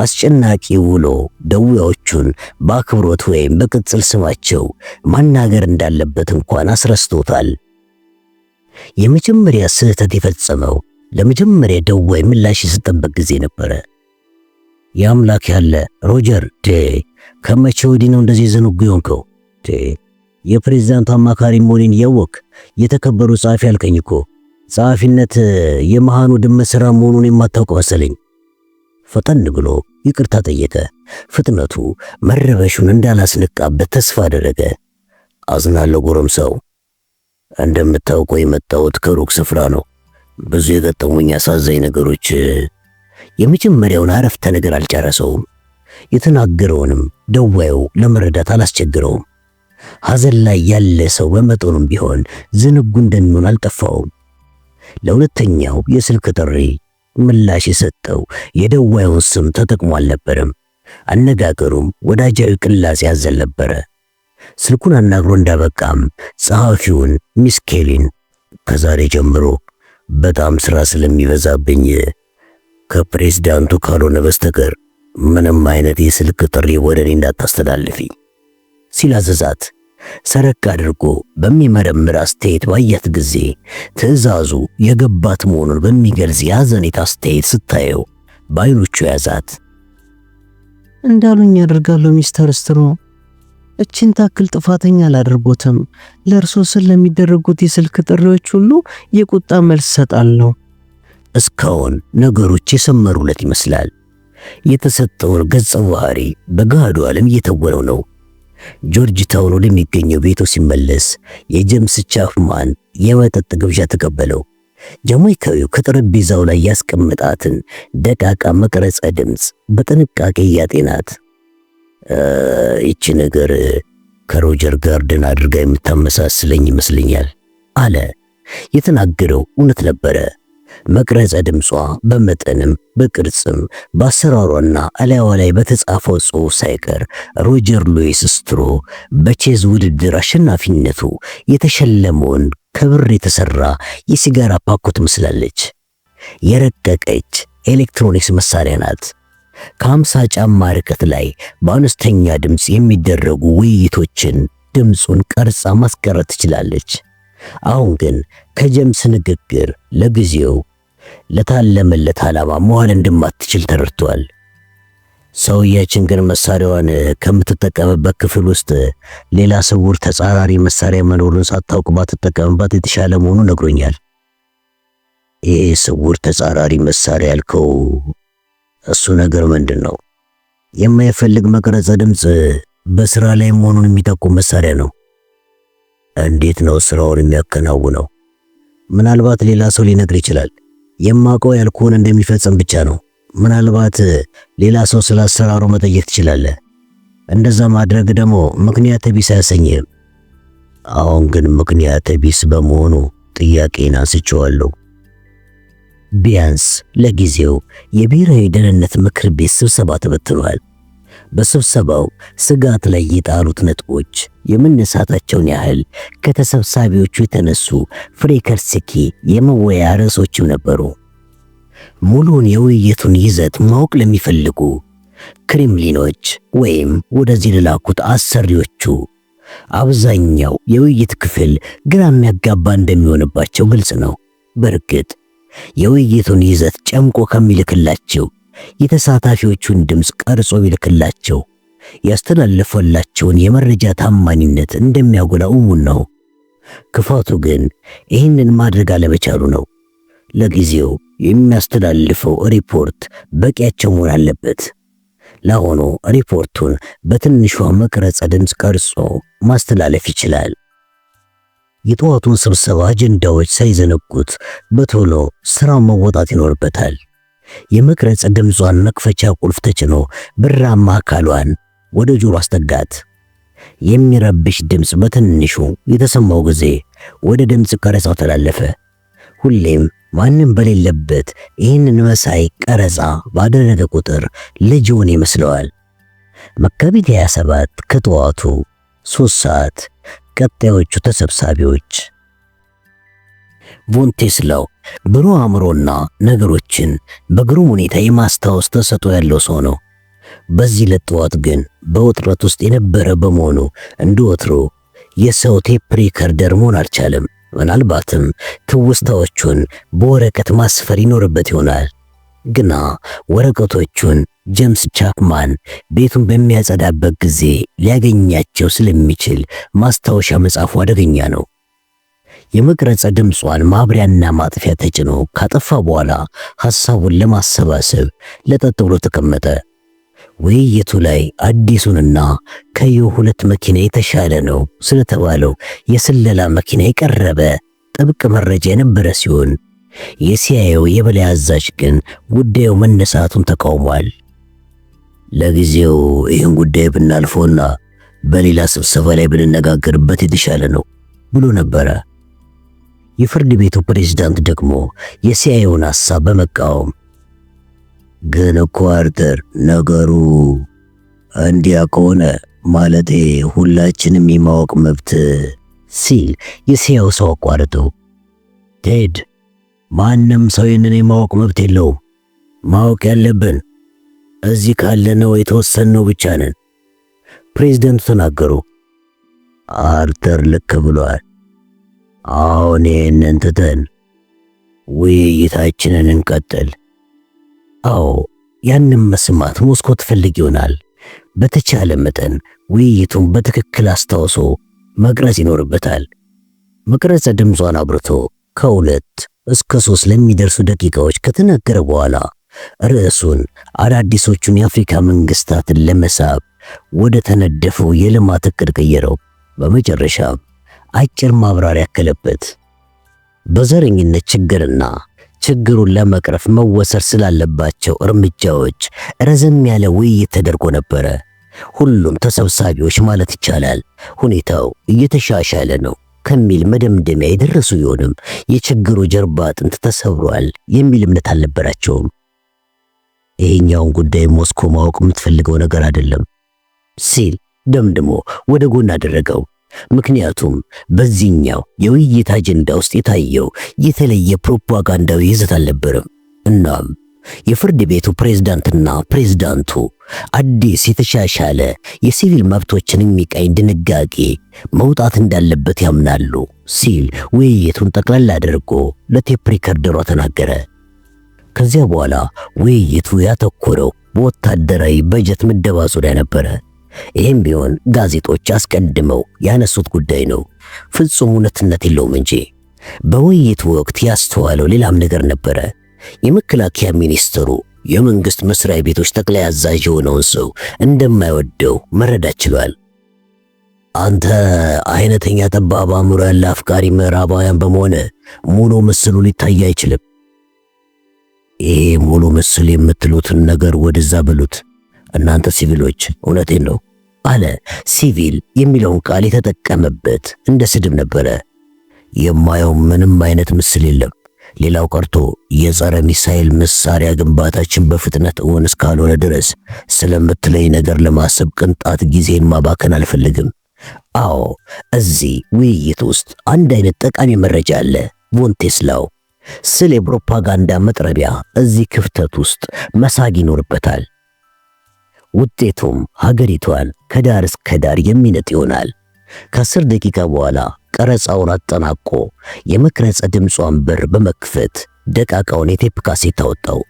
አስጨናቂ ውሎ ደዌዎቹን በአክብሮት ወይም በቅጽል ስማቸው ማናገር እንዳለበት እንኳን አስረስቶታል። የመጀመሪያ ስህተት የፈጸመው ለመጀመሪያ ደዌ ምላሽ የሰጠበት ጊዜ ነበረ። የአምላክ ያለ ሮጀር ከመቼ ወዲህ ነው እንደዚህ ዘንጉ የሆንከው? የፕሬዝዳንቱ አማካሪ መሆኔን እያወቅህ የተከበሩ ጸሐፊ አልከኝ እኮ። ጸሐፊነት የመሃኑ ድመት ሥራ መሆኑን የማታውቅ መሰለኝ። ፈጠን ብሎ ይቅርታ ጠየቀ። ፍጥነቱ መረበሹን እንዳላስነቃበት ተስፋ አደረገ። አዝናለሁ ጎረምሳው፣ እንደምታውቀው የመጣሁት ከሩቅ ስፍራ ነው። ብዙ የገጠሙኝ አሳዛኝ ነገሮች። የመጀመሪያውን አረፍተ ነገር አልጨረሰውም። የተናገረውንም ደዋዩ ለመረዳት አላስቸግረውም። ሐዘን ላይ ያለ ሰው በመጠኑም ቢሆን ዝንጉ እንደሚሆን አልጠፋውም። ለሁለተኛው የስልክ ጥሪ ምላሽ የሰጠው የደዋዩን ስም ተጠቅሞ አልነበረም። አነጋገሩም ወዳጃዊ ቅላጼ ያዘል ነበረ። ስልኩን አናግሮ እንዳበቃም ጸሐፊውን ሚስ ኬሊን ከዛሬ ጀምሮ በጣም ሥራ ስለሚበዛብኝ ከፕሬዝዳንቱ ካልሆነ በስተቀር ምንም አይነት የስልክ ጥሪ ወደ እኔ እንዳታስተላልፊ ሲል አዘዛት። ሰረቅ አድርጎ በሚመረምር አስተያየት ባያት ጊዜ ትዕዛዙ የገባት መሆኑን በሚገልጽ የሐዘኔታ አስተያየት ስታየው በዓይኖቹ ያዛት። እንዳሉኝ ያደርጋለሁ ሚስተር ስትሮ። እችን ታክል ጥፋተኛ አላደርጎትም። ለእርሶ ስል ለሚደረጉት የስልክ ጥሪዎች ሁሉ የቁጣ መልስ ሰጣለሁ። እስካሁን ነገሮች የሰመሩለት ይመስላል። የተሰጠውን ገጸ ባህሪ በገሃዱ ዓለም እየተወነው ነው። ጆርጅ ታውን ወደሚገኘው ቤቱ ሲመለስ የጄምስ ቻፕማን የመጠጥ ግብዣ ተቀበለው። ጃማይካዊው ከጠረጴዛው ላይ ያስቀመጣትን ደቃቃ መቅረጸ ድምፅ በጥንቃቄ ያጤናት። ይቺ ነገር ከሮጀር ጋርደን አድርጋ የምታመሳስለኝ ይመስለኛል አለ። የተናገረው እውነት ነበረ። መቅረጸ ድምጿ በመጠንም በቅርጽም በአሰራሯና አላያዋ ላይ በተጻፈው ጽሑፍ ሳይቀር ሮጀር ሉዊስ ስትሮ በቼዝ ውድድር አሸናፊነቱ የተሸለመውን ከብር የተሰራ የሲጋራ ፓኮ ትመስላለች። የረቀቀች ኤሌክትሮኒክስ መሳሪያ ናት። ከ50 ጫማ ርቀት ላይ በአነስተኛ ድምፅ የሚደረጉ ውይይቶችን ድምፁን ቀርጻ ማስቀረት ትችላለች። አሁን ግን ከጄምስ ንግግር ለጊዜው ለታለመለት ዓላማ መዋል እንደማትችል ተረድቷል። ሰውያችን ግን መሳሪያዋን ከምትጠቀምበት ክፍል ውስጥ ሌላ ስውር ተጻራሪ መሳሪያ መኖሩን ሳታውቅ ባትጠቀምባት የተሻለ መሆኑ ነግሮኛል። ይሄ ስውር ተጻራሪ መሳሪያ ያልከው እሱ ነገር ምንድን ነው? የማይፈልግ መቅረጸ ድምፅ በስራ ላይ መሆኑን የሚጠቁም መሳሪያ ነው። እንዴት ነው ስራውን የሚያከናውነው? ምናልባት ሌላ ሰው ሊነግር ይችላል። የማውቀው ያልኩህን እንደሚፈጽም ብቻ ነው። ምናልባት ሌላ ሰው ስለ አሰራሩ መጠየቅ ትችላለህ። እንደዛ ማድረግ ደግሞ ምክንያት ቢስ አያሰኝህም። አሁን ግን ምክንያት ቢስ በመሆኑ ጥያቄን አንስቼዋለሁ። ቢያንስ ለጊዜው የብሔራዊ ደህንነት ምክር ቤት ስብሰባ ተበትኗል። በስብሰባው ስጋት ላይ የጣሉት ነጥቦች የመነሳታቸውን ያህል ከተሰብሳቢዎቹ የተነሱ ፍሬከርስኪ የመወያ ርዕሶችም ነበሩ። ሙሉውን የውይይቱን ይዘት ማወቅ ለሚፈልጉ ክሬምሊኖች ወይም ወደዚህ ለላኩት አሰሪዎቹ አብዛኛው የውይይት ክፍል ግራ የሚያጋባ እንደሚሆንባቸው ግልጽ ነው። በእርግጥ የውይይቱን ይዘት ጨምቆ ከሚልክላቸው የተሳታፊዎቹን ድምፅ ቀርጾ ቢልክላቸው ያስተላለፈላቸውን የመረጃ ታማኝነት እንደሚያጎላ እሙን ነው። ክፋቱ ግን ይህንን ማድረግ አለመቻሉ ነው። ለጊዜው የሚያስተላልፈው ሪፖርት በቂያቸው መሆን አለበት። ለአሁኑ ሪፖርቱን በትንሿ መቅረጸ ድምፅ ቀርጾ ማስተላለፍ ይችላል። የጠዋቱን ስብሰባ አጀንዳዎች ሳይዘነጉት በቶሎ ስራው መወጣት ይኖርበታል። የመቅረጸ ድምጿን መክፈቻ ቁልፍ ተጭኖ ብራማ አካሏን ወደ ጆሮ አስጠጋት። የሚረብሽ ድምፅ በትንሹ የተሰማው ጊዜ ወደ ድምፅ ቀረጻው ተላለፈ። ሁሌም ማንም በሌለበት ይህንን መሳይ ቀረጻ ባደረገ ቁጥር ልጅውን ይመስለዋል። መጋቢት 27 ከጠዋቱ 3 ሰዓት ቀጣዮቹ ተሰብሳቢዎች ቮንቴስላው ብሩህ አእምሮና ነገሮችን በግሩም ሁኔታ የማስታወስ ተሰጥኦ ያለው ሰው ነው። በዚህ ለጥዋት ግን በውጥረት ውስጥ የነበረ በመሆኑ እንደ ወትሮ የሰው ቴፕ ሪከርደር መሆን አልቻለም። ምናልባትም ትውስታዎቹን በወረቀት ማስፈር ይኖርበት ይሆናል። ግና ወረቀቶቹን ጄምስ ቻፕማን ቤቱን በሚያጸዳበት ጊዜ ሊያገኛቸው ስለሚችል ማስታወሻ መጻፉ አደገኛ ነው። የመቅረጸ ድምጿን ማብሪያና ማጥፊያ ተጭኖ ካጠፋ በኋላ ሐሳቡን ለማሰባሰብ ለጠጥ ብሎ ተቀመጠ። ውይይቱ ላይ አዲሱንና ከየ2 መኪና የተሻለ ነው ስለተባለው የስለላ መኪና የቀረበ ጥብቅ መረጃ የነበረ ሲሆን የሲአይኤው የበላይ አዛዥ ግን ጉዳዩ መነሳቱን ተቃውሟል። ለጊዜው ይህን ጉዳይ ብናልፈውና በሌላ ስብሰባ ላይ ብንነጋገርበት የተሻለ ነው ብሎ ነበረ። የፍርድ ቤቱ ፕሬዝዳንት ደግሞ የሲአይኤውን ሐሳብ በመቃወም ግን እኮ አርተር ነገሩ እንዲያ ከሆነ ማለቴ ሁላችንም የማወቅ መብት ሲል የሲአይኤው ሰው አቋርጠው፣ ቴድ ማንም ሰው ይህንን የማወቅ መብት የለውም። ማወቅ ያለብን እዚህ ካለነው የተወሰነው ብቻ ነን ፕሬዝዳንቱ ተናገሩ። አርተር ልክ ብሏል። አሁን ይህንን ትተን ውይይታችንን እንቀጥል። አዎ ያንን መስማት ሞስኮ ትፈልግ ይሆናል። በተቻለ መጠን ውይይቱን በትክክል አስታውሶ መቅረጽ ይኖርበታል። መቅረጸ ድምጿን አብርቶ ከ2 እስከ 3 ለሚደርሱ ደቂቃዎች ከተናገረ በኋላ ርዕሱን አዳዲሶቹን የአፍሪካ መንግስታትን ለመሳብ ወደ ተነደፈው የልማት እቅድ ቀየረው። በመጨረሻም አጭር ማብራሪያ ያከለበት በዘረኝነት ችግርና ችግሩን ለመቅረፍ መወሰድ ስላለባቸው እርምጃዎች ረዘም ያለ ውይይት ተደርጎ ነበረ። ሁሉም ተሰብሳቢዎች ማለት ይቻላል ሁኔታው እየተሻሻለ ነው ከሚል መደምደሚያ የደረሱ ቢሆንም የችግሩ ጀርባ አጥንት ተሰብሯል የሚል እምነት አልነበራቸውም። ይሄኛውን ጉዳይ ሞስኮ ማወቅ የምትፈልገው ነገር አይደለም ሲል ደምድሞ ወደ ጎን አደረገው። ምክንያቱም በዚህኛው የውይይት አጀንዳ ውስጥ የታየው የተለየ ፕሮፓጋንዳዊ ይዘት አልነበረም። እናም የፍርድ ቤቱ ፕሬዝዳንትና ፕሬዝዳንቱ አዲስ የተሻሻለ የሲቪል መብቶችን የሚቃኝ ድንጋጌ መውጣት እንዳለበት ያምናሉ ሲል ውይይቱን ጠቅላላ አድርጎ ለቴፕ ሪከርደሯ ተናገረ። ከዚያ በኋላ ውይይቱ ያተኮረው በወታደራዊ በጀት ምደባ ዙሪያ ነበረ። ይህም ቢሆን ጋዜጦች አስቀድመው ያነሱት ጉዳይ ነው፣ ፍጹም እውነትነት የለውም እንጂ። በውይይቱ ወቅት ያስተዋለው ሌላም ነገር ነበረ። የመከላከያ ሚኒስትሩ የመንግስት መስሪያ ቤቶች ጠቅላይ አዛዥ የሆነውን ሰው እንደማይወደው መረዳት ችሏል። አንተ አይነተኛ ጠባብ አእምሮ ያለ አፍቃሪ ምዕራባውያን በመሆነ ሙሉ ምስሉ ሊታይ አይችልም። ይሄ ሙሉ ምስል የምትሉትን ነገር ወደዛ በሉት እናንተ ሲቪሎች፣ እውነቴን ነው አለ። ሲቪል የሚለውን ቃል የተጠቀመበት እንደ ስድብ ነበረ። የማየው ምንም አይነት ምስል የለም። ሌላው ቀርቶ የጸረ ሚሳኤል መሳሪያ ግንባታችን በፍጥነት እውን እስካልሆነ ድረስ ስለምትለይ ነገር ለማሰብ ቅንጣት ጊዜን ማባከን አልፈልግም። አዎ እዚህ ውይይት ውስጥ አንድ አይነት ጠቃሚ መረጃ አለ። ቮንቴስላው ስለ ፕሮፓጋንዳ መጥረቢያ እዚህ ክፍተት ውስጥ መሳግ ይኖርበታል። ውጤቱም ሀገሪቷን ከዳር እስከ ዳር የሚነጥ ይሆናል። ከ10 ደቂቃ በኋላ ቀረጻውን አጠናቆ የመቅረጸ ድምጿን በር በመክፈት ደቃቃውን የቴፕ ካሴት አወጣው።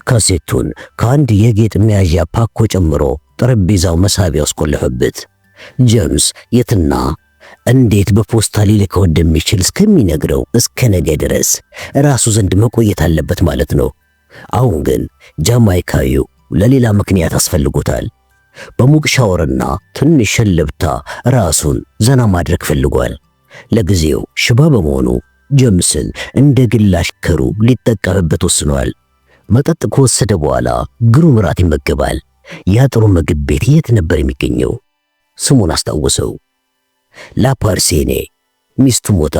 ካሴቱን ከአንድ የጌጥ መያዣ ፓኮ ጨምሮ ጠረጴዛው መሳቢያ ውስጥ ቆለፈበት። ጄምስ የትና እንዴት በፖስታ ሊልከው እንደሚችል እስከሚነግረው እስከ ነገ ድረስ ራሱ ዘንድ መቆየት አለበት ማለት ነው። አሁን ግን ጃማይካዊው ለሌላ ምክንያት አስፈልጎታል። በሙቅ ሻወርና ትንሽ ሸለብታ ራሱን ዘና ማድረግ ፈልጓል። ለጊዜው ሽባ በመሆኑ ጄምስን እንደ ግል አሽከሩ ሊጠቀምበት ወስኗል። መጠጥ ከወሰደ በኋላ ግሩም ራት ይመገባል። ያ ጥሩ ምግብ ቤት የት ነበር የሚገኘው? ስሙን አስታወሰው። ላፓርሴኔ ሚስቱ ሞታ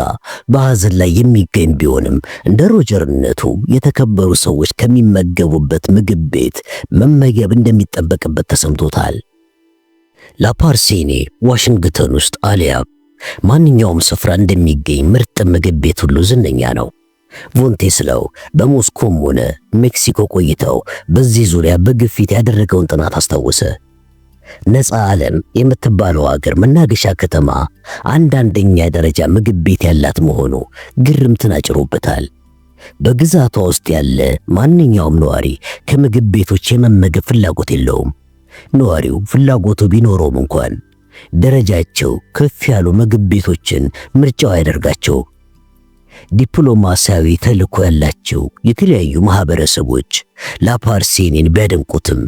በሐዘን ላይ የሚገኝ ቢሆንም እንደ ሮጀርነቱ የተከበሩ ሰዎች ከሚመገቡበት ምግብ ቤት መመገብ እንደሚጠበቅበት ተሰምቶታል። ላፓርሴኔ ዋሽንግተን ውስጥ አሊያ ማንኛውም ስፍራ እንደሚገኝ ምርጥ ምግብ ቤት ሁሉ ዝነኛ ነው። ቮንቴስላው በሞስኮም ሆነ ሜክሲኮ ቆይተው በዚህ ዙሪያ በግፊት ያደረገውን ጥናት አስታወሰ። ነፃ ዓለም የምትባለው ሀገር መናገሻ ከተማ አንደኛ ደረጃ ምግብ ቤት ያላት መሆኑ ግርምትን አጭሮበታል። በግዛቷ ውስጥ ያለ ማንኛውም ነዋሪ ከምግብ ቤቶች የመመገብ ፍላጎት የለውም። ነዋሪው ፍላጎቱ ቢኖረውም እንኳን ደረጃቸው ከፍ ያሉ ምግብ ቤቶችን ምርጫው ያደርጋቸው። ዲፕሎማሲያዊ ተልዕኮ ያላቸው የተለያዩ ማህበረሰቦች ላፓርሴኒን ቢያደንቁትም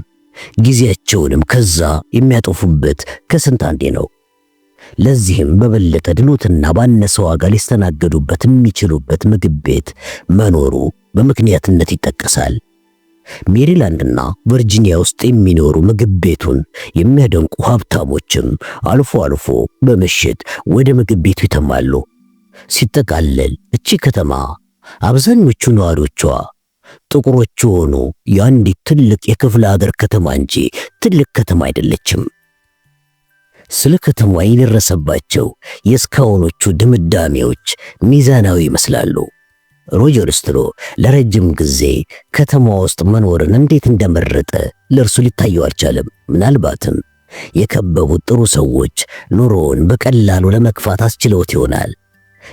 ጊዜያቸውንም ከዛ የሚያጠፉበት ከስንት አንዴ ነው። ለዚህም በበለጠ ድሎትና ባነሰ ዋጋ ሊስተናገዱበት የሚችሉበት ምግብ ቤት መኖሩ በምክንያትነት ይጠቀሳል። ሜሪላንድና ቨርጂኒያ ውስጥ የሚኖሩ ምግብ ቤቱን የሚያደንቁ ሀብታሞችም አልፎ አልፎ በምሽት ወደ ምግብ ቤቱ ይተማሉ። ሲጠቃለል እቺ ከተማ አብዛኞቹ ነዋሪዎቿ ጥቁሮች ሆኑ የአንዲት ትልቅ የክፍለ ሀገር ከተማ እንጂ ትልቅ ከተማ አይደለችም። ስለ ከተማዋ የደረሰባቸው የእስካሁኖቹ ድምዳሜዎች ሚዛናዊ ይመስላሉ። ሮጀር ስትሮ ለረጅም ጊዜ ከተማ ውስጥ መኖርን እንዴት እንደመረጠ ለእርሱ ሊታየው አልቻለም። ምናልባትም የከበቡት ጥሩ ሰዎች ኑሮውን በቀላሉ ለመክፋት አስችለውት ይሆናል።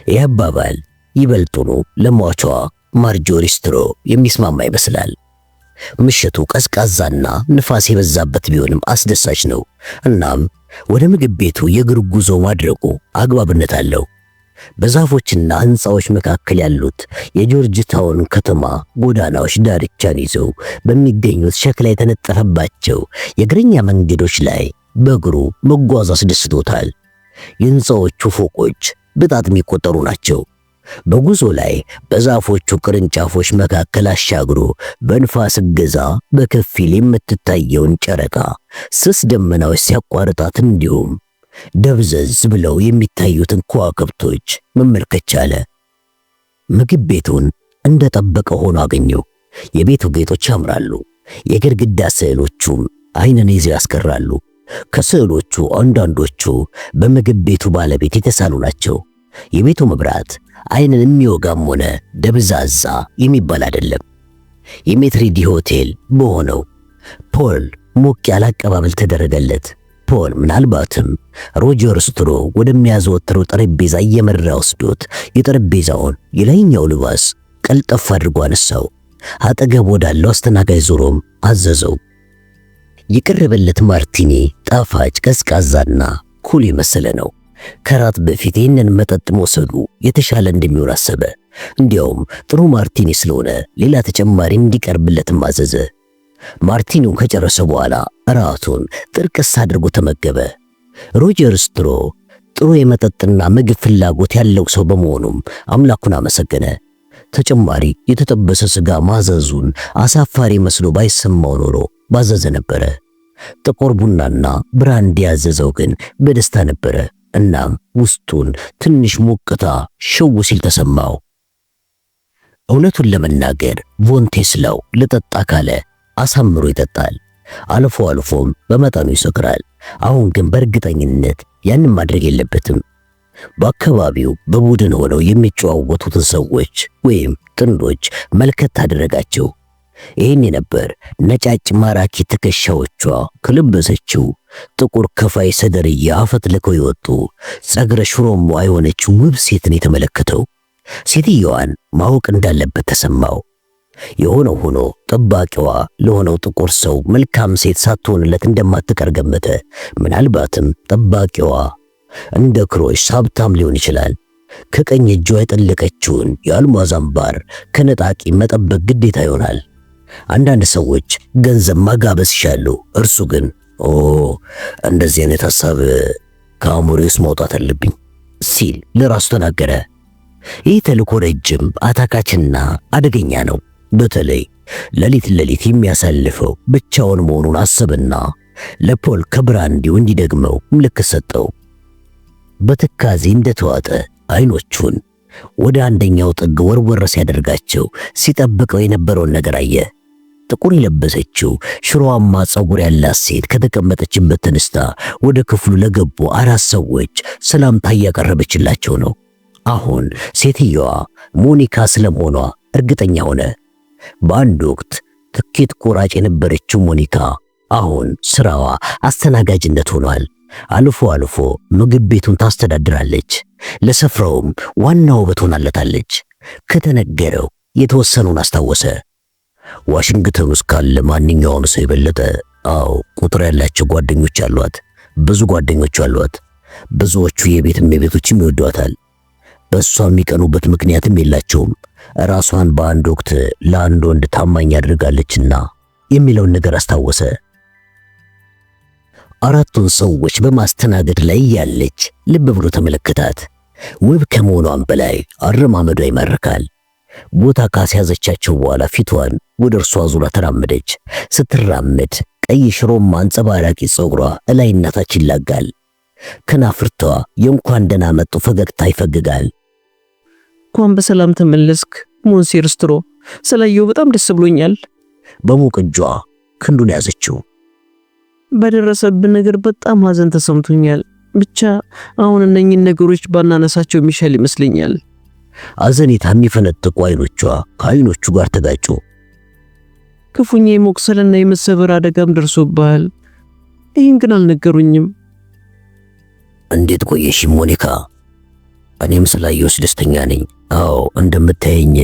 ይህ አባባል ይበልጡኑ ለሟቿ ማርጆሪ ስትሮ የሚስማማ ይመስላል። ምሽቱ ቀዝቃዛና ንፋስ የበዛበት ቢሆንም አስደሳች ነው። እናም ወደ ምግብ ቤቱ የእግር ጉዞ ማድረጉ አግባብነት አለው። በዛፎችና ሕንፃዎች መካከል ያሉት የጆርጅ ታውን ከተማ ጎዳናዎች ዳርቻን ይዘው በሚገኙት ሸክላ የተነጠፈባቸው የእግረኛ መንገዶች ላይ በእግሩ መጓዝ አስደስቶታል። የሕንፃዎቹ ፎቆች በጣት የሚቆጠሩ ናቸው። በጉዞ ላይ በዛፎቹ ቅርንጫፎች መካከል አሻግሮ በንፋስ እገዛ በከፊል የምትታየውን ጨረቃ ስስ ደመናዎች ሲያቋርጣት እንዲሁም ደብዘዝ ብለው የሚታዩትን ከዋክብቶች መመልከት ቻለ። ምግብ ቤቱን እንደጠበቀ ሆኖ አገኘው። የቤቱ ጌጦች ያምራሉ። የግድግዳ ስዕሎቹም ዓይንን ይዘው ያስቀራሉ። ከስዕሎቹ አንዳንዶቹ በምግብ ቤቱ ባለቤት የተሳሉ ናቸው። የቤቱ መብራት ዓይንን የሚወጋም ሆነ ደብዛዛ የሚባል አይደለም። የሜትሪዲ ሆቴል በሆነው ፖል ሞቅ ያለ አቀባበል ተደረገለት። ፖል ምናልባትም ሮጀር ስትሮ ወደሚያዘወትረው ጠረጴዛ እየመራ ወስዶት የጠረጴዛውን የላይኛው ልባስ ቀልጠፍ አድርጎ አነሳው። አጠገብ ወዳለው አስተናጋጅ ዞሮም አዘዘው። የቀረበለት ማርቲኒ ጣፋጭ፣ ቀዝቃዛና ኩል የመሰለ ነው። ከራት በፊት ይህንን መጠጥ መውሰዱ የተሻለ እንደሚሆን አሰበ። እንዲያውም ጥሩ ማርቲኒ ስለሆነ ሌላ ተጨማሪ እንዲቀርብለትም አዘዘ። ማርቲኒውን ከጨረሰ በኋላ ራቱን ጥርቅስ አድርጎ ተመገበ። ሮጀር ስትሮ ጥሩ የመጠጥና ምግብ ፍላጎት ያለው ሰው በመሆኑም አምላኩን አመሰገነ። ተጨማሪ የተጠበሰ ስጋ ማዘዙን አሳፋሪ መስሎ ባይሰማው ኖሮ ባዘዘ ነበረ። ጥቁር ቡናና ብራንዲ ያዘዘው ግን በደስታ ነበረ። እናም ውስጡን ትንሽ ሞቅታ ሽው ሲል ተሰማው። እውነቱን ለመናገር ቮንቴስላው ልጠጣ ካለ አሳምሮ ይጠጣል። አልፎ አልፎም በመጠኑ ይሰክራል። አሁን ግን በእርግጠኝነት ያንን ማድረግ የለበትም። በአካባቢው በቡድን ሆነው የሚጨዋወቱትን ሰዎች ወይም ጥንዶች መልከት አደረጋቸው። ይህን ነበር ነጫጭ ማራኪ ትከሻዎቿ ከለበሰችው ጥቁር ከፋይ ሰደርያ አፈትልከው የወጡ ጸጉረ ሽሮማ የሆነችው ውብ ሴትን የተመለከተው። ሴትየዋን ማወቅ እንዳለበት ተሰማው። የሆነው ሆኖ ጠባቂዋ ለሆነው ጥቁር ሰው መልካም ሴት ሳትሆንለት እንደማትቀር ገመተ። ምናልባትም ጠባቂዋ እንደ ክሮሽ ሀብታም ሊሆን ይችላል። ከቀኝ እጇ የጠለቀችውን የአልማዝ አምባር ከነጣቂ መጠበቅ ግዴታ ይሆናል። አንዳንድ ሰዎች ገንዘብ ማጋበስ ይሻሉ። እርሱ ግን እንደዚህ አይነት ሐሳብ ከአእምሮዬ ውስጥ ማውጣት አለብኝ ሲል ለራሱ ተናገረ። ይህ ተልእኮ ረጅም፣ አታካችና አደገኛ ነው። በተለይ ሌሊት የሚያሳልፈው ብቻውን መሆኑን አሰብና ለፖል ከብራንዲው እንዲደግመው ምልክት ሰጠው። በትካዜ እንደተዋጠ አይኖቹን ወደ አንደኛው ጥግ ወርወር ሲያደርጋቸው ሲጠብቀው የነበረውን ነገር አየ። ጥቁር የለበሰችው ሽሮዋማ ፀጉር ያላት ሴት ከተቀመጠችበት ተነስታ ወደ ክፍሉ ለገቡ 4 ሰዎች ሰላምታ እያቀረበችላቸው ነው። አሁን ሴትየዋ ሞኒካ ስለመሆኗ እርግጠኛ ሆነ። በአንድ ወቅት ትኬት ቆራጭ የነበረችው ሞኒካ አሁን ስራዋ አስተናጋጅነት ሆኗል። አልፎ አልፎ ምግብ ቤቱን ታስተዳድራለች። ለስፍራውም ዋና ውበት ሆናለታለች። ከተነገረው የተወሰኑን አስታወሰ። ዋሽንግተን ውስጥ ካለ ማንኛውም ሰው የበለጠ ቁጥር ያላቸው ጓደኞች አሏት። ብዙ ጓደኞች አሏት። ብዙዎቹ የቤትም የቤቶችም ይወዷታል። በእሷ የሚቀኑበት ምክንያትም የላቸውም። ራሷን በአንድ ወቅት ለአንድ ወንድ ታማኝ አድርጋለችና የሚለውን ነገር አስታወሰ። 4ቱን ሰዎች በማስተናገድ ላይ ያለች ልብ ብሎ ተመለከታት። ውብ ከመሆኗም በላይ አረማመዷ ይማርካል። ቦታ ካስያዘቻቸው በኋላ ፊቷን ወደ እርሷ ዙራ ተራመደች። ስትራመድ ቀይ ሽሮማ አንጸባራቂ ፀጉሯ እላይና ታች ይላጋል። ከናፍርቷ የእንኳን ደህና መጡ ፈገግታ ይፈግጋል። እንኳን በሰላም ተመለስክ ሞንሴር ስትሮ፣ ስላየው በጣም ደስ ብሎኛል። በሙቅ እጇ ክንዱን ያዘችው። በደረሰብን ነገር በጣም ሐዘን ተሰምቶኛል። ብቻ አሁን እነኚህን ነገሮች ባናነሳቸው የሚሻል ይመስለኛል። አዘኔታ የሚፈነጥቁ አይኖቿ ከአይኖቹ ጋር ተጋጩ። ክፉኛ የመቁሰልና የመሰበር አደጋም ደርሶብሃል። ይህን ግን አልነገሩኝም። እንዴት ቆየሽ ሞኒካ? እኔም ስላየሁሽ ደስተኛ ነኝ። እንደምታየኝ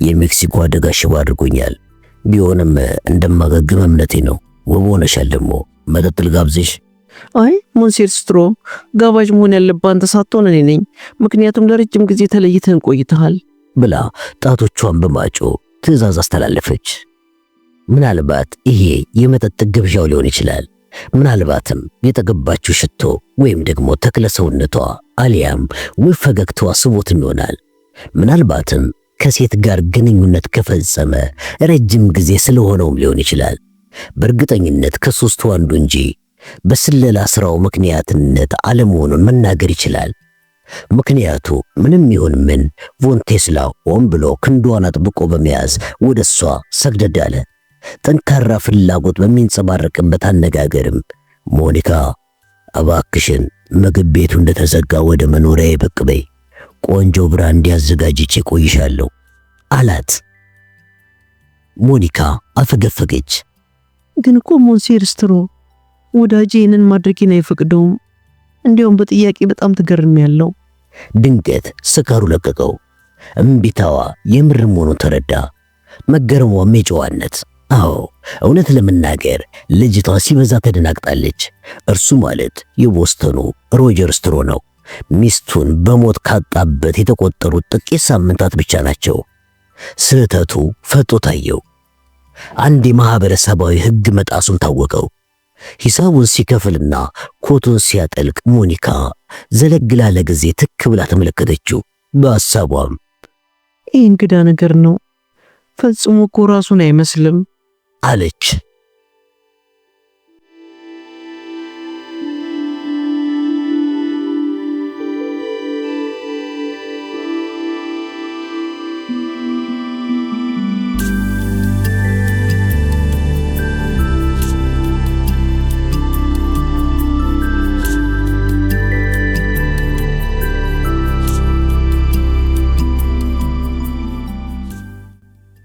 የሜክሲኮ አደጋ ሽባ አድርጎኛል። ቢሆንም እንደማገግም እምነቴ ነው። ውብ ሆነሻል። ደግሞ መጠጥ ልጋብዝሽ? አይ ሞንሴር ስትሮ፣ ጋባዥ መሆን ያለብህ አንተ ሳትሆን እኔ ነኝ። ምክንያቱም ለረጅም ጊዜ ተለይተን ቆይተሃል ብላ ጣቶቿን በማጮ ትዕዛዝ አስተላለፈች። ምናልባት ይሄ የመጠጥ ግብዣው ሊሆን ይችላል። ምናልባትም የተገባችው ሽቶ ወይም ደግሞ ተክለ ሰውነቷ አሊያም ውብ ፈገግታዋ ስቦትም ይሆናል። ምናልባትም ከሴት ጋር ግንኙነት ከፈጸመ ረጅም ጊዜ ስለሆነውም ሊሆን ይችላል። በእርግጠኝነት ከሶስቱ አንዱ እንጂ በስለላ ስራው ምክንያትነት አለመሆኑን መናገር ይችላል። ምክንያቱ ምንም ይሁን ምን ቮን ቴስላ ሆን ብሎ ክንዷን አጥብቆ በመያዝ ወደሷ ሰግደድ አለ። ጠንካራ ፍላጎት በሚንጸባረቅበት አነጋገርም ሞኒካ እባክሽን ምግብ ቤቱ እንደተዘጋ ወደ መኖሪያዬ ብቅ በይ፣ ቆንጆ ብራንዲ አዘጋጅቼ ቆይሻለሁ አላት። ሞኒካ አፈገፈገች። ግን እኮ ሞንሴር ስትሮ ወዳጄ ይህንን ማድረጌን አይፈቅደውም። እንዲያውም በጥያቄ በጣም ተገርሜያለሁ። ድንገት ስካሩ ለቀቀው። እምቢታዋ የምር መሆኑን ተረዳ። መገረሟም የጨዋነት። እውነት ለመናገር ልጅቷ ሲበዛ ተደናግጣለች። እርሱ ማለት የቦስተኑ ሮጀር ስትሮ ነው። ሚስቱን በሞት ካጣበት የተቆጠሩት ጥቂት ሳምንታት ብቻ ናቸው። ስህተቱ ፈጦ ታየው። አንድ የማህበረሰባዊ ሕግ መጣሱን ታወቀው። ሂሳቡን ሲከፍልና ኮቱን ሲያጠልቅ ሞኒካ ዘለግ ላለ ጊዜ ትክ ብላ ተመለከተችው። በሐሳቧም ይህ እንግዳ ነገር ነው፣ ፈጽሞ እኮ ራሱን አይመስልም አለች።